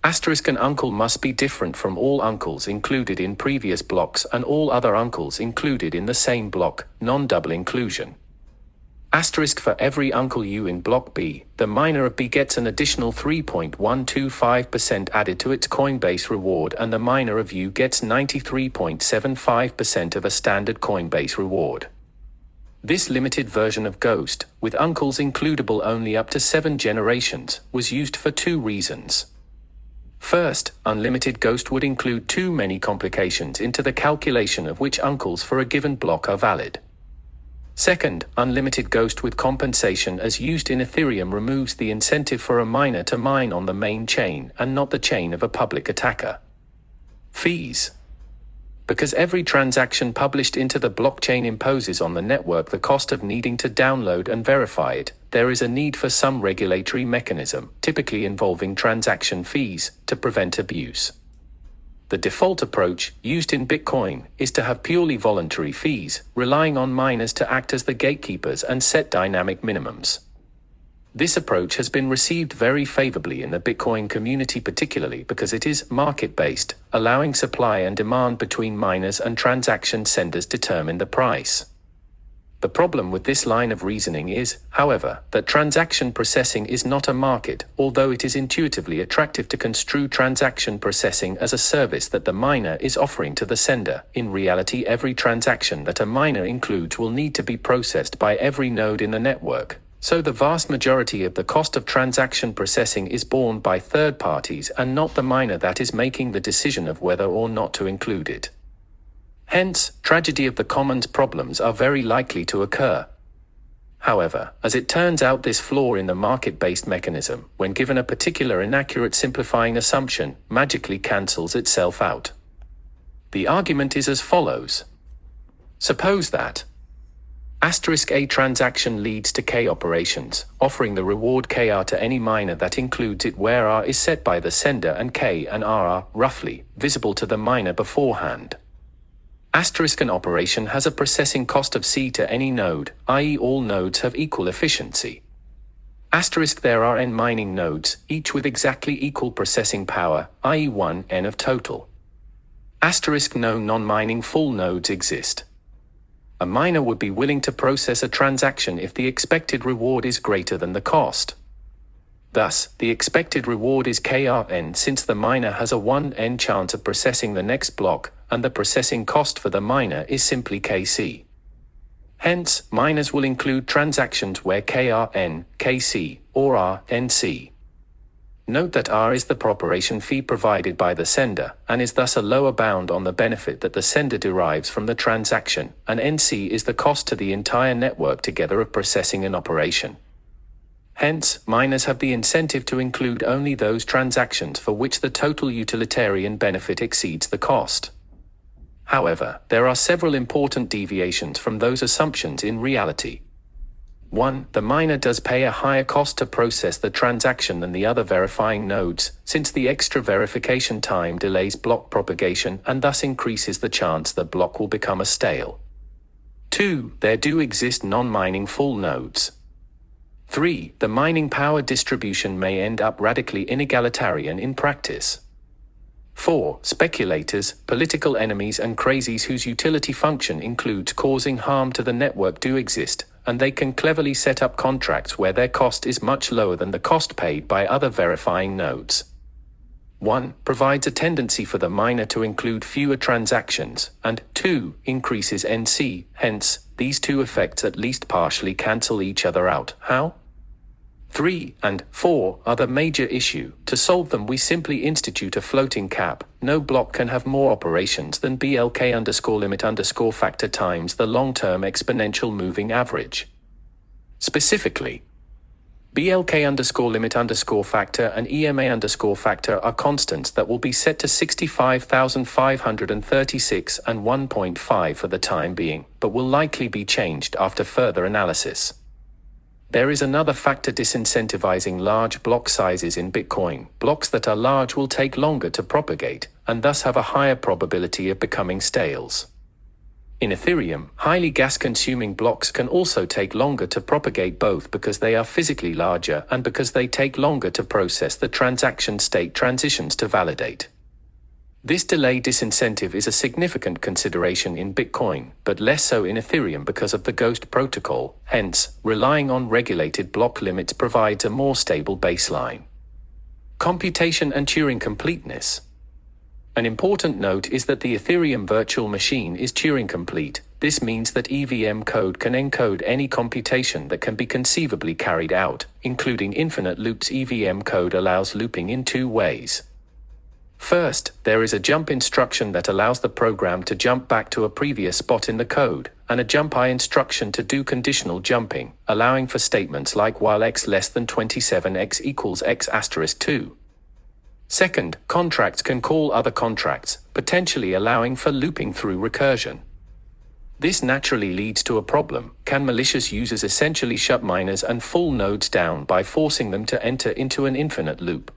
An uncle must be different from all uncles included in previous blocks and all other uncles included in the same block, non-double inclusion. For every uncle U in block B, the miner of B gets an additional 3.125% added to its Coinbase reward, and the miner of U gets 93.75% of a standard Coinbase reward. This limited version of Ghost, with uncles includable only up to 7 generations, was used for 2 reasons. First, unlimited Ghost would include too many complications into the calculation of which uncles for a given block are valid. Second, unlimited Ghost with compensation as used in Ethereum removes the incentive for a miner to mine on the main chain and not the chain of a public attacker. Fees. Because every transaction published into the blockchain imposes on the network the cost of needing to download and verify it, there is a need for some regulatory mechanism, typically involving transaction fees, to prevent abuse. The default approach, used in Bitcoin, is to have purely voluntary fees, relying on miners to act as the gatekeepers and set dynamic minimums. This approach has been received very favorably in the Bitcoin community, particularly because it is market-based, allowing supply and demand between miners and transaction senders determine the price. The problem with this line of reasoning is, however, that transaction processing is not a market, although it is intuitively attractive to construe transaction processing as a service that the miner is offering to the sender. In reality, every transaction that a miner includes will need to be processed by every node in the network. So the vast majority of the cost of transaction processing is borne by third parties and not the miner that is making the decision of whether or not to include it. Hence, tragedy of the commons problems are very likely to occur. However, as it turns out, this flaw in the market-based mechanism, when given a particular inaccurate simplifying assumption, magically cancels itself out. The argument is as follows. Suppose that *A transaction leads to K operations, offering the reward KR to any miner that includes it, where R is set by the sender and K and R are, roughly, visible to the miner beforehand. An operation has a processing cost of C to any node, i.e. all nodes have equal efficiency. There are n mining nodes, each with exactly equal processing power, i.e. 1 n of total. No non-mining full nodes exist. A miner would be willing to process a transaction if the expected reward is greater than the cost. Thus, the expected reward is KRN since the miner has a 1n chance of processing the next block, and the processing cost for the miner is simply KC. Hence, miners will include transactions where KRN, KC, or R, NC. Note that R is the operation fee provided by the sender, and is thus a lower bound on the benefit that the sender derives from the transaction, and NC is the cost to the entire network together of processing an operation. Hence, miners have the incentive to include only those transactions for which the total utilitarian benefit exceeds the cost. However, there are several important deviations from those assumptions in reality. 1. The miner does pay a higher cost to process the transaction than the other verifying nodes, since the extra verification time delays block propagation and thus increases the chance the block will become a stale. 2. There do exist non-mining full nodes. 3. The mining power distribution may end up radically inegalitarian in practice. 4. Speculators, political enemies and crazies whose utility function includes causing harm to the network do exist, and they can cleverly set up contracts where their cost is much lower than the cost paid by other verifying nodes. 1. Provides a tendency for the miner to include fewer transactions, and 2. Increases NC, hence, these two effects at least partially cancel each other out. How? 3 and 4 are the major issue. To solve them, we simply institute a floating cap. No block can have more operations than BLK_limit_factor times the long-term exponential moving average. Specifically, BLK_limit_factor and EMA_factor are constants that will be set to 65,536 and 1.5 for the time being, but will likely be changed after further analysis. There is another factor disincentivizing large block sizes in Bitcoin. Blocks that are large will take longer to propagate, and thus have a higher probability of becoming stales. In Ethereum, highly gas-consuming blocks can also take longer to propagate, both because they are physically larger and because they take longer to process the transaction state transitions to validate. This delay disincentive is a significant consideration in Bitcoin, but less so in Ethereum because of the Ghost protocol. Hence, relying on regulated block limits provides a more stable baseline. Computation and Turing completeness. An important note is that the Ethereum virtual machine is Turing complete. This means that EVM code can encode any computation that can be conceivably carried out, including infinite loops. EVM code allows looping in two ways. First, there is a jump instruction that allows the program to jump back to a previous spot in the code, and a jump I instruction to do conditional jumping, allowing for statements like while x less than 27 x equals x asterisk 2. Second, contracts can call other contracts, potentially allowing for looping through recursion. This naturally leads to a problem. Can malicious users essentially shut miners and full nodes down by forcing them to enter into an infinite loop?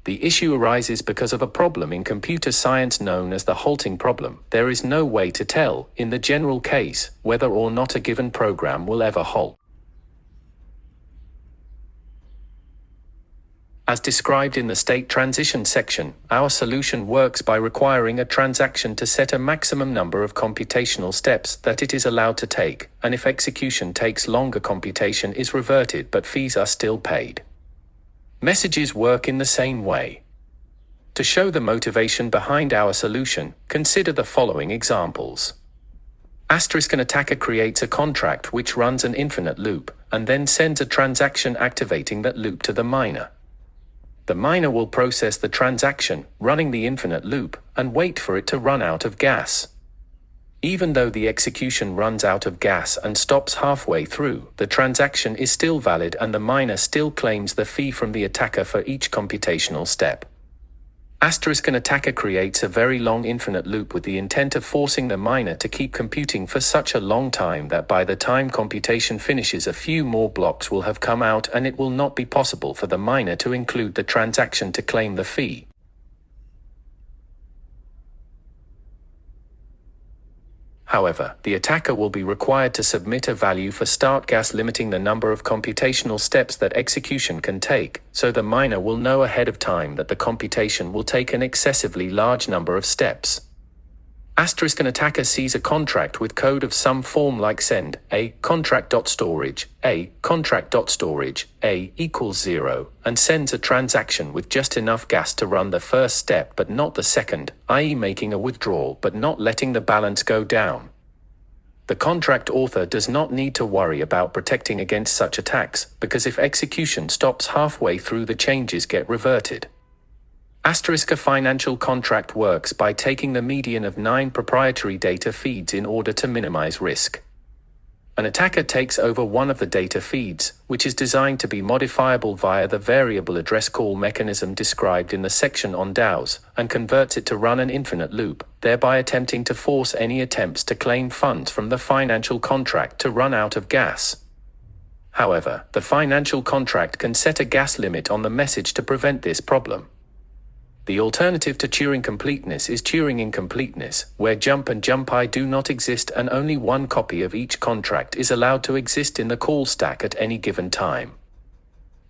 The issue arises because of a problem in computer science known as the halting problem. There is no way to tell, in the general case, whether or not a given program will ever halt. As described in the state transition section, our solution works by requiring a transaction to set a maximum number of computational steps that it is allowed to take, and if execution takes longer, computation is reverted but fees are still paid. Messages work in the same way. To show the motivation behind our solution, consider the following examples. An attacker creates a contract which runs an infinite loop, and then sends a transaction activating that loop to the miner. The miner will process the transaction, running the infinite loop, and wait for it to run out of gas. Even though the execution runs out of gas and stops halfway through, the transaction is still valid and the miner still claims the fee from the attacker for each computational step. An attacker creates a very long infinite loop with the intent of forcing the miner to keep computing for such a long time that by the time computation finishes, a few more blocks will have come out and it will not be possible for the miner to include the transaction to claim the fee. However, the attacker will be required to submit a value for start gas limiting the number of computational steps that execution can take, so the miner will know ahead of time that the computation will take an excessively large number of steps. An attacker sees a contract with code of some form like send a contract.storage a contract.storage a equals 0, and sends a transaction with just enough gas to run the first step but not the second, i.e. making a withdrawal but not letting the balance go down. The contract author does not need to worry about protecting against such attacks, because if execution stops halfway through, the changes get reverted. A financial contract works by taking the median of 9 proprietary data feeds in order to minimize risk. An attacker takes over one of the data feeds, which is designed to be modifiable via the variable address call mechanism described in the section on DAOs, and converts it to run an infinite loop, thereby attempting to force any attempts to claim funds from the financial contract to run out of gas. However, the financial contract can set a gas limit on the message to prevent this problem. The alternative to Turing completeness is Turing incompleteness, where jump and jump I do not exist and only one copy of each contract is allowed to exist in the call stack at any given time.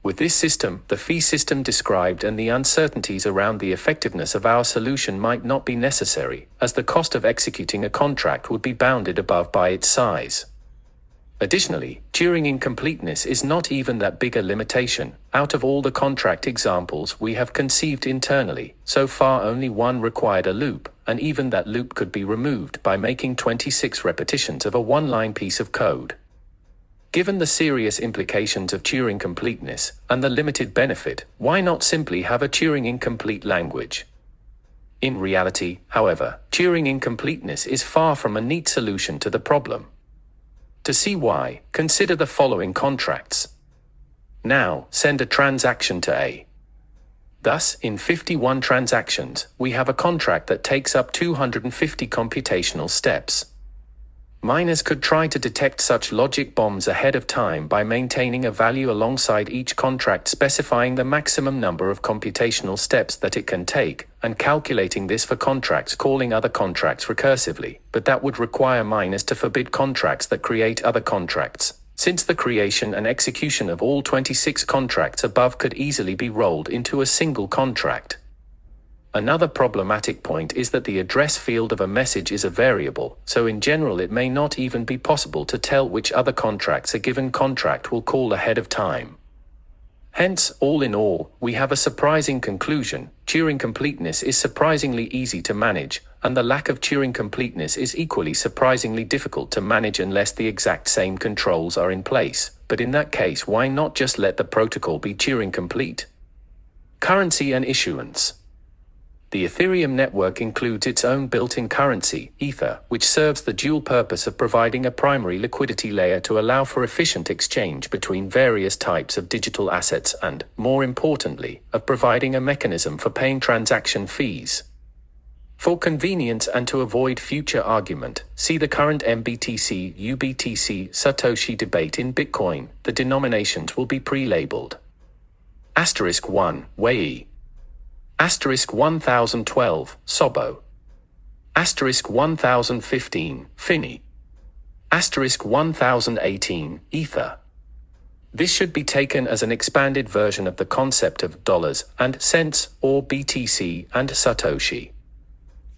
With this system, the fee system described and the uncertainties around the effectiveness of our solution might not be necessary, as the cost of executing a contract would be bounded above by its size. Additionally, Turing incompleteness is not even that big a limitation. Out of all the contract examples we have conceived internally, so far only one required a loop, and even that loop could be removed by making 26 repetitions of a one-line piece of code. Given the serious implications of Turing completeness, and the limited benefit, why not simply have a Turing incomplete language? In reality, however, Turing incompleteness is far from a neat solution to the problem. To see why, consider the following contracts. Now, send a transaction to A. Thus, in 51 transactions, we have a contract that takes up 250 computational steps. Miners could try to detect such logic bombs ahead of time by maintaining a value alongside each contract specifying the maximum number of computational steps that it can take, and calculating this for contracts calling other contracts recursively, but that would require miners to forbid contracts that create other contracts, since the creation and execution of all 26 contracts above could easily be rolled into a single contract. Another problematic point is that the address field of a message is a variable, so in general it may not even be possible to tell which other contracts a given contract will call ahead of time. Hence, all in all, we have a surprising conclusion: Turing completeness is surprisingly easy to manage, and the lack of Turing completeness is equally surprisingly difficult to manage unless the exact same controls are in place. But in that case, why not just let the protocol be Turing complete? Currency and issuance. The Ethereum network includes its own built-in currency, Ether, which serves the dual purpose of providing a primary liquidity layer to allow for efficient exchange between various types of digital assets and, more importantly, of providing a mechanism for paying transaction fees. For convenience and to avoid future argument, see the current MBTC, UBTC, Satoshi debate in Bitcoin. The denominations will be pre-labeled. *1, WEI. *1012, SOBO. *1015, FINI. *1018, Ether. This should be taken as an expanded version of the concept of dollars and cents, or BTC and Satoshi.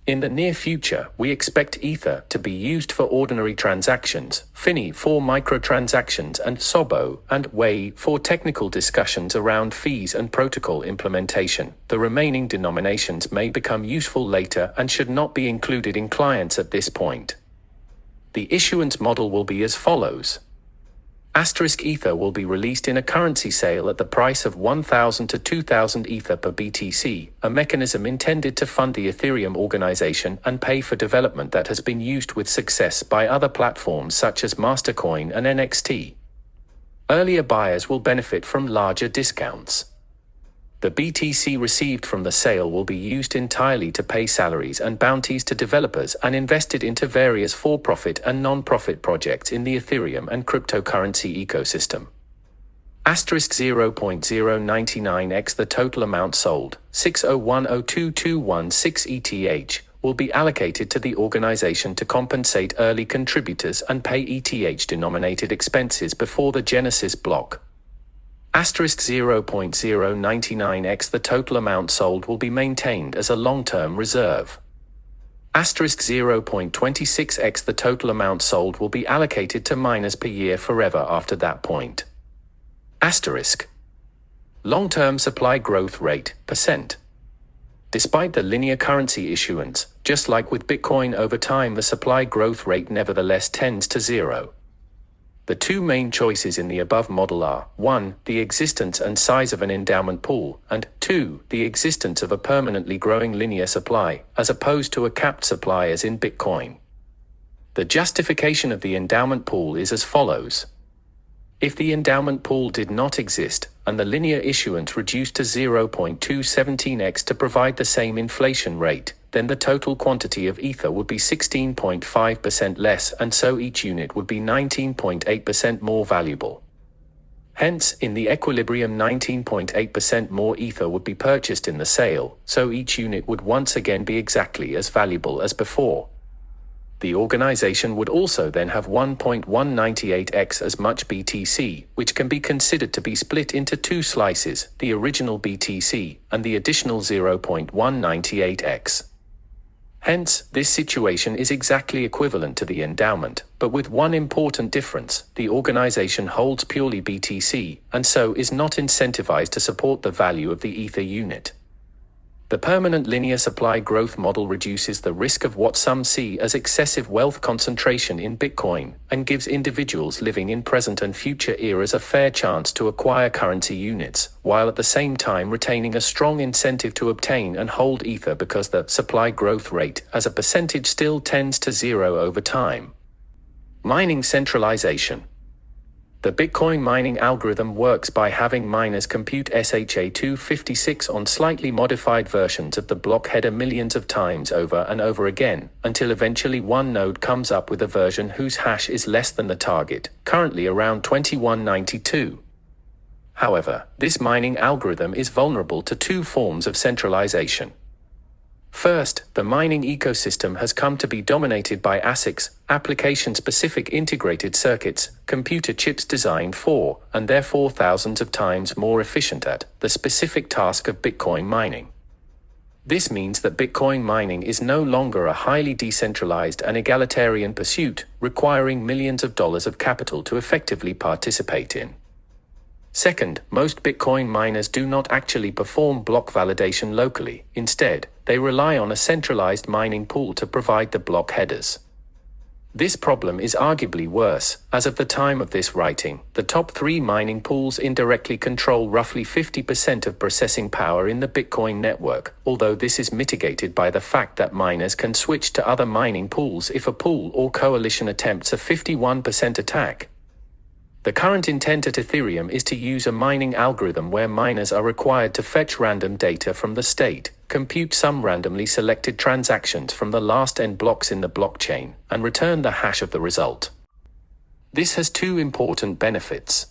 In the near future, we expect Ether to be used for ordinary transactions, FINI for microtransactions, and SOBO and WEI for technical discussions around fees and protocol implementation. The remaining denominations may become useful later and should not be included in clients at this point. The issuance model will be as follows. Ether will be released in a currency sale at the price of 1,000 to 2,000 Ether per BTC, a mechanism intended to fund the Ethereum organization and pay for development that has been used with success by other platforms such as Mastercoin and NXT. Earlier buyers will benefit from larger discounts. The BTC received from the sale will be used entirely to pay salaries and bounties to developers and invested into various for-profit and non-profit projects in the Ethereum and cryptocurrency ecosystem. *0.099x the total amount sold, 601022116 ETH, will be allocated to the organization to compensate early contributors and pay ETH-denominated expenses before the Genesis block. *0.099x the total amount sold will be maintained as a long-term reserve. *0.26x the total amount sold will be allocated to miners per year forever after that point. Long-term supply growth rate, %. Despite the linear currency issuance, just like with Bitcoin, over time the supply growth rate nevertheless tends to zero. The two main choices in the above model are, 1, the existence and size of an endowment pool, and 2, the existence of a permanently growing linear supply, as opposed to a capped supply as in Bitcoin. The justification of the endowment pool is as follows. If the endowment pool did not exist, and the linear issuance reduced to 0.217x to provide the same inflation rate, then the total quantity of Ether would be 16.5% less, and so each unit would be 19.8% more valuable. Hence, in the equilibrium, 19.8% more Ether would be purchased in the sale, so each unit would once again be exactly as valuable as before. The organization would also then have 1.198x as much BTC, which can be considered to be split into two slices, the original BTC and the additional 0.198x. Hence, this situation is exactly equivalent to the endowment, but with one important difference: the organization holds purely BTC, and so is not incentivized to support the value of the Ether unit. The permanent linear supply growth model reduces the risk of what some see as excessive wealth concentration in Bitcoin, and gives individuals living in present and future eras a fair chance to acquire currency units, while at the same time retaining a strong incentive to obtain and hold Ether because the supply growth rate as a percentage still tends to zero over time. Mining centralization. The Bitcoin mining algorithm works by having miners compute SHA-256 on slightly modified versions of the block header millions of times over and over again, until eventually one node comes up with a version whose hash is less than the target, currently around 2192. However, this mining algorithm is vulnerable to two forms of centralization. First, the mining ecosystem has come to be dominated by ASICs, application-specific integrated circuits, computer chips designed for, and therefore thousands of times more efficient at, the specific task of Bitcoin mining. This means that Bitcoin mining is no longer a highly decentralized and egalitarian pursuit, requiring millions of dollars of capital to effectively participate in. Second, most Bitcoin miners do not actually perform block validation locally. Instead, they rely on a centralized mining pool to provide the block headers. This problem is arguably worse. As of the time of this writing, the top 3 mining pools indirectly control roughly 50% of processing power in the Bitcoin network, although this is mitigated by the fact that miners can switch to other mining pools if a pool or coalition attempts a 51% attack. The current intent at Ethereum is to use a mining algorithm where miners are required to fetch random data from the state, compute some randomly selected transactions from the last n blocks in the blockchain, and return the hash of the result. This has two important benefits.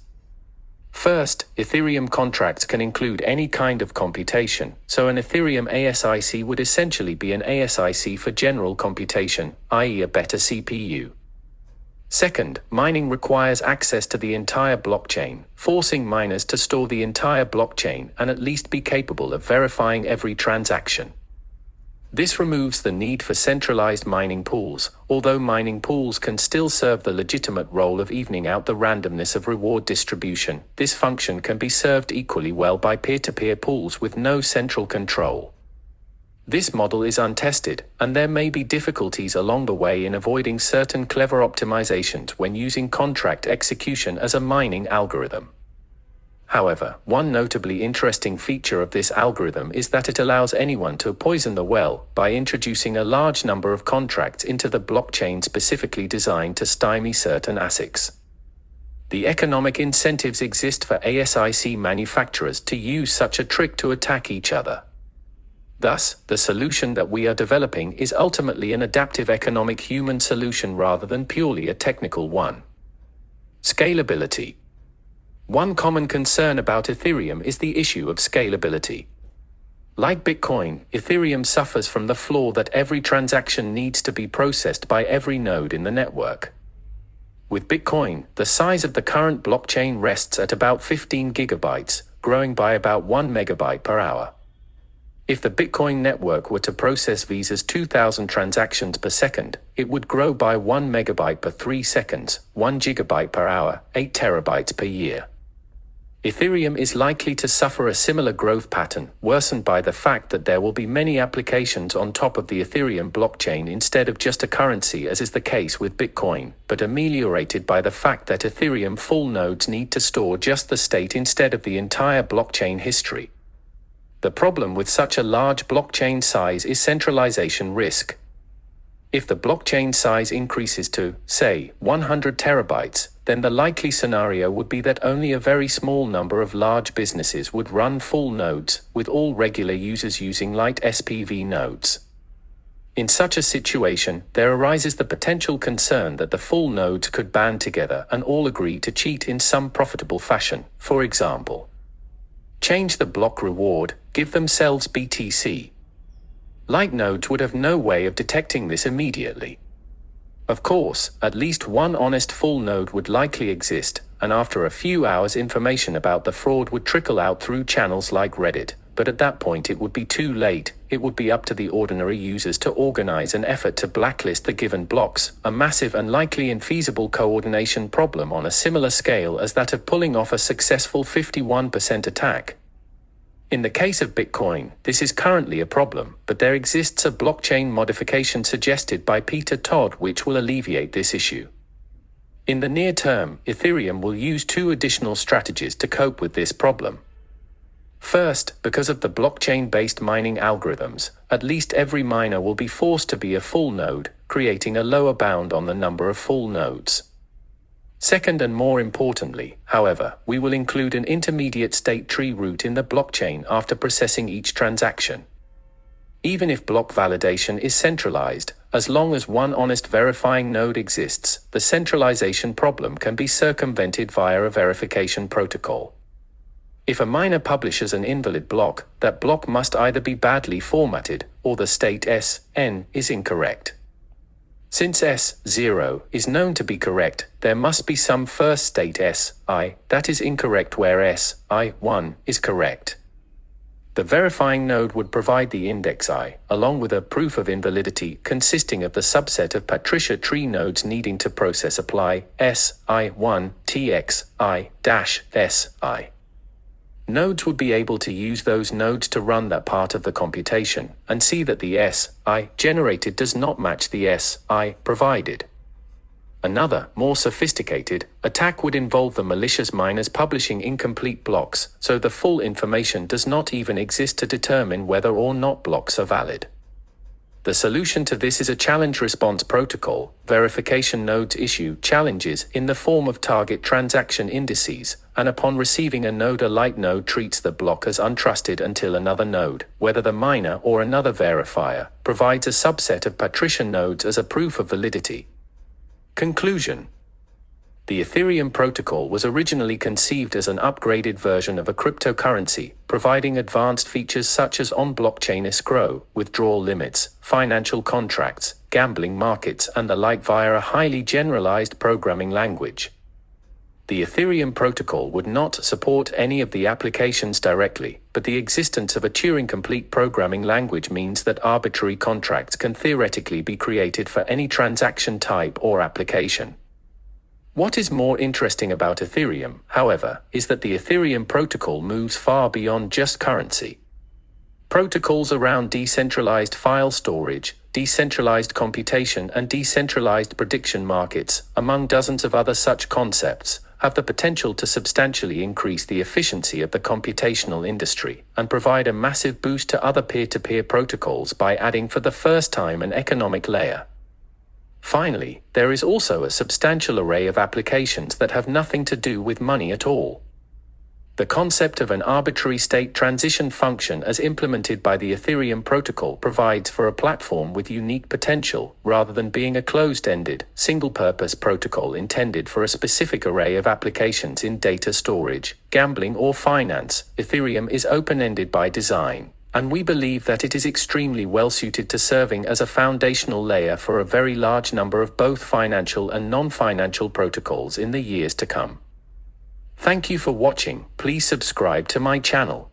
First, Ethereum contracts can include any kind of computation, so an Ethereum ASIC would essentially be an ASIC for general computation, i.e. a better CPU. Second, mining requires access to the entire blockchain, forcing miners to store the entire blockchain and at least be capable of verifying every transaction. This removes the need for centralized mining pools, although mining pools can still serve the legitimate role of evening out the randomness of reward distribution. This function can be served equally well by peer-to-peer pools with no central control. This model is untested, and there may be difficulties along the way in avoiding certain clever optimizations when using contract execution as a mining algorithm. However, one notably interesting feature of this algorithm is that it allows anyone to poison the well by introducing a large number of contracts into the blockchain specifically designed to stymie certain ASICs. The economic incentives exist for ASIC manufacturers to use such a trick to attack each other. Thus, the solution that we are developing is ultimately an adaptive economic human solution rather than purely a technical one. Scalability. One common concern about Ethereum is the issue of scalability. Like Bitcoin, Ethereum suffers from the flaw that every transaction needs to be processed by every node in the network. With Bitcoin, the size of the current blockchain rests at about 15 gigabytes, growing by about 1 megabyte per hour. If the Bitcoin network were to process Visa's 2,000 transactions per second, it would grow by 1 megabyte per 3 seconds, 1 gigabyte per hour, 8 terabytes per year. Ethereum is likely to suffer a similar growth pattern, worsened by the fact that there will be many applications on top of the Ethereum blockchain instead of just a currency, as is the case with Bitcoin, but ameliorated by the fact that Ethereum full nodes need to store just the state instead of the entire blockchain history. The problem with such a large blockchain size is centralization risk. If the blockchain size increases to, say, 100 terabytes, then the likely scenario would be that only a very small number of large businesses would run full nodes, with all regular users using light SPV nodes. In such a situation, there arises the potential concern that the full nodes could band together and all agree to cheat in some profitable fashion. For example, change the block reward, give themselves BTC. Light nodes would have no way of detecting this immediately. Of course, at least one honest full node would likely exist, and after a few hours information about the fraud would trickle out through channels like Reddit, but at that point it would be too late. It would be up to the ordinary users to organize an effort to blacklist the given blocks, a massive and likely infeasible coordination problem on a similar scale as that of pulling off a successful 51% attack. In the case of Bitcoin, this is currently a problem, but there exists a blockchain modification suggested by Peter Todd which will alleviate this issue. In the near term, Ethereum will use two additional strategies to cope with this problem. First, because of the blockchain-based mining algorithms, at least every miner will be forced to be a full node, creating a lower bound on the number of full nodes. Second, and more importantly, however, we will include an intermediate state tree root in the blockchain after processing each transaction. Even if block validation is centralized, as long as one honest verifying node exists, the centralization problem can be circumvented via a verification protocol. If a miner publishes an invalid block, that block must either be badly formatted, or the state S(n) is incorrect. Since S0 is known to be correct, there must be some first state Si that is incorrect where Si1 is correct. The verifying node would provide the index I, along with a proof of invalidity consisting of the subset of Patricia tree nodes needing to process apply Si1 TXI-Si. Nodes would be able to use those nodes to run that part of the computation, and see that the Si generated does not match the Si provided. Another, more sophisticated, attack would involve the malicious miners publishing incomplete blocks, so the full information does not even exist to determine whether or not blocks are valid. The solution to this is a challenge response protocol. Verification nodes issue challenges in the form of target transaction indices, and upon receiving a node, a light node treats the block as untrusted until another node, whether the miner or another verifier, provides a subset of Patricia nodes as a proof of validity. Conclusion. The Ethereum protocol was originally conceived as an upgraded version of a cryptocurrency, providing advanced features such as on-blockchain escrow, withdrawal limits, financial contracts, gambling markets, and the like via a highly generalized programming language. The Ethereum protocol would not support any of the applications directly, but the existence of a Turing-complete programming language means that arbitrary contracts can theoretically be created for any transaction type or application. What is more interesting about Ethereum, however, is that the Ethereum protocol moves far beyond just currency. Protocols around decentralized file storage, decentralized computation, and decentralized prediction markets, among dozens of other such concepts, have the potential to substantially increase the efficiency of the computational industry, and provide a massive boost to other peer-to-peer protocols by adding for the first time an economic layer. Finally, there is also a substantial array of applications that have nothing to do with money at all. The concept of an arbitrary state transition function as implemented by the Ethereum protocol provides for a platform with unique potential, rather than being a closed-ended, single-purpose protocol intended for a specific array of applications in data storage, gambling, or finance. Ethereum is open-ended by design, and we believe that it is extremely well-suited to serving as a foundational layer for a very large number of both financial and non-financial protocols in the years to come. Thank you for watching. Please subscribe to my channel.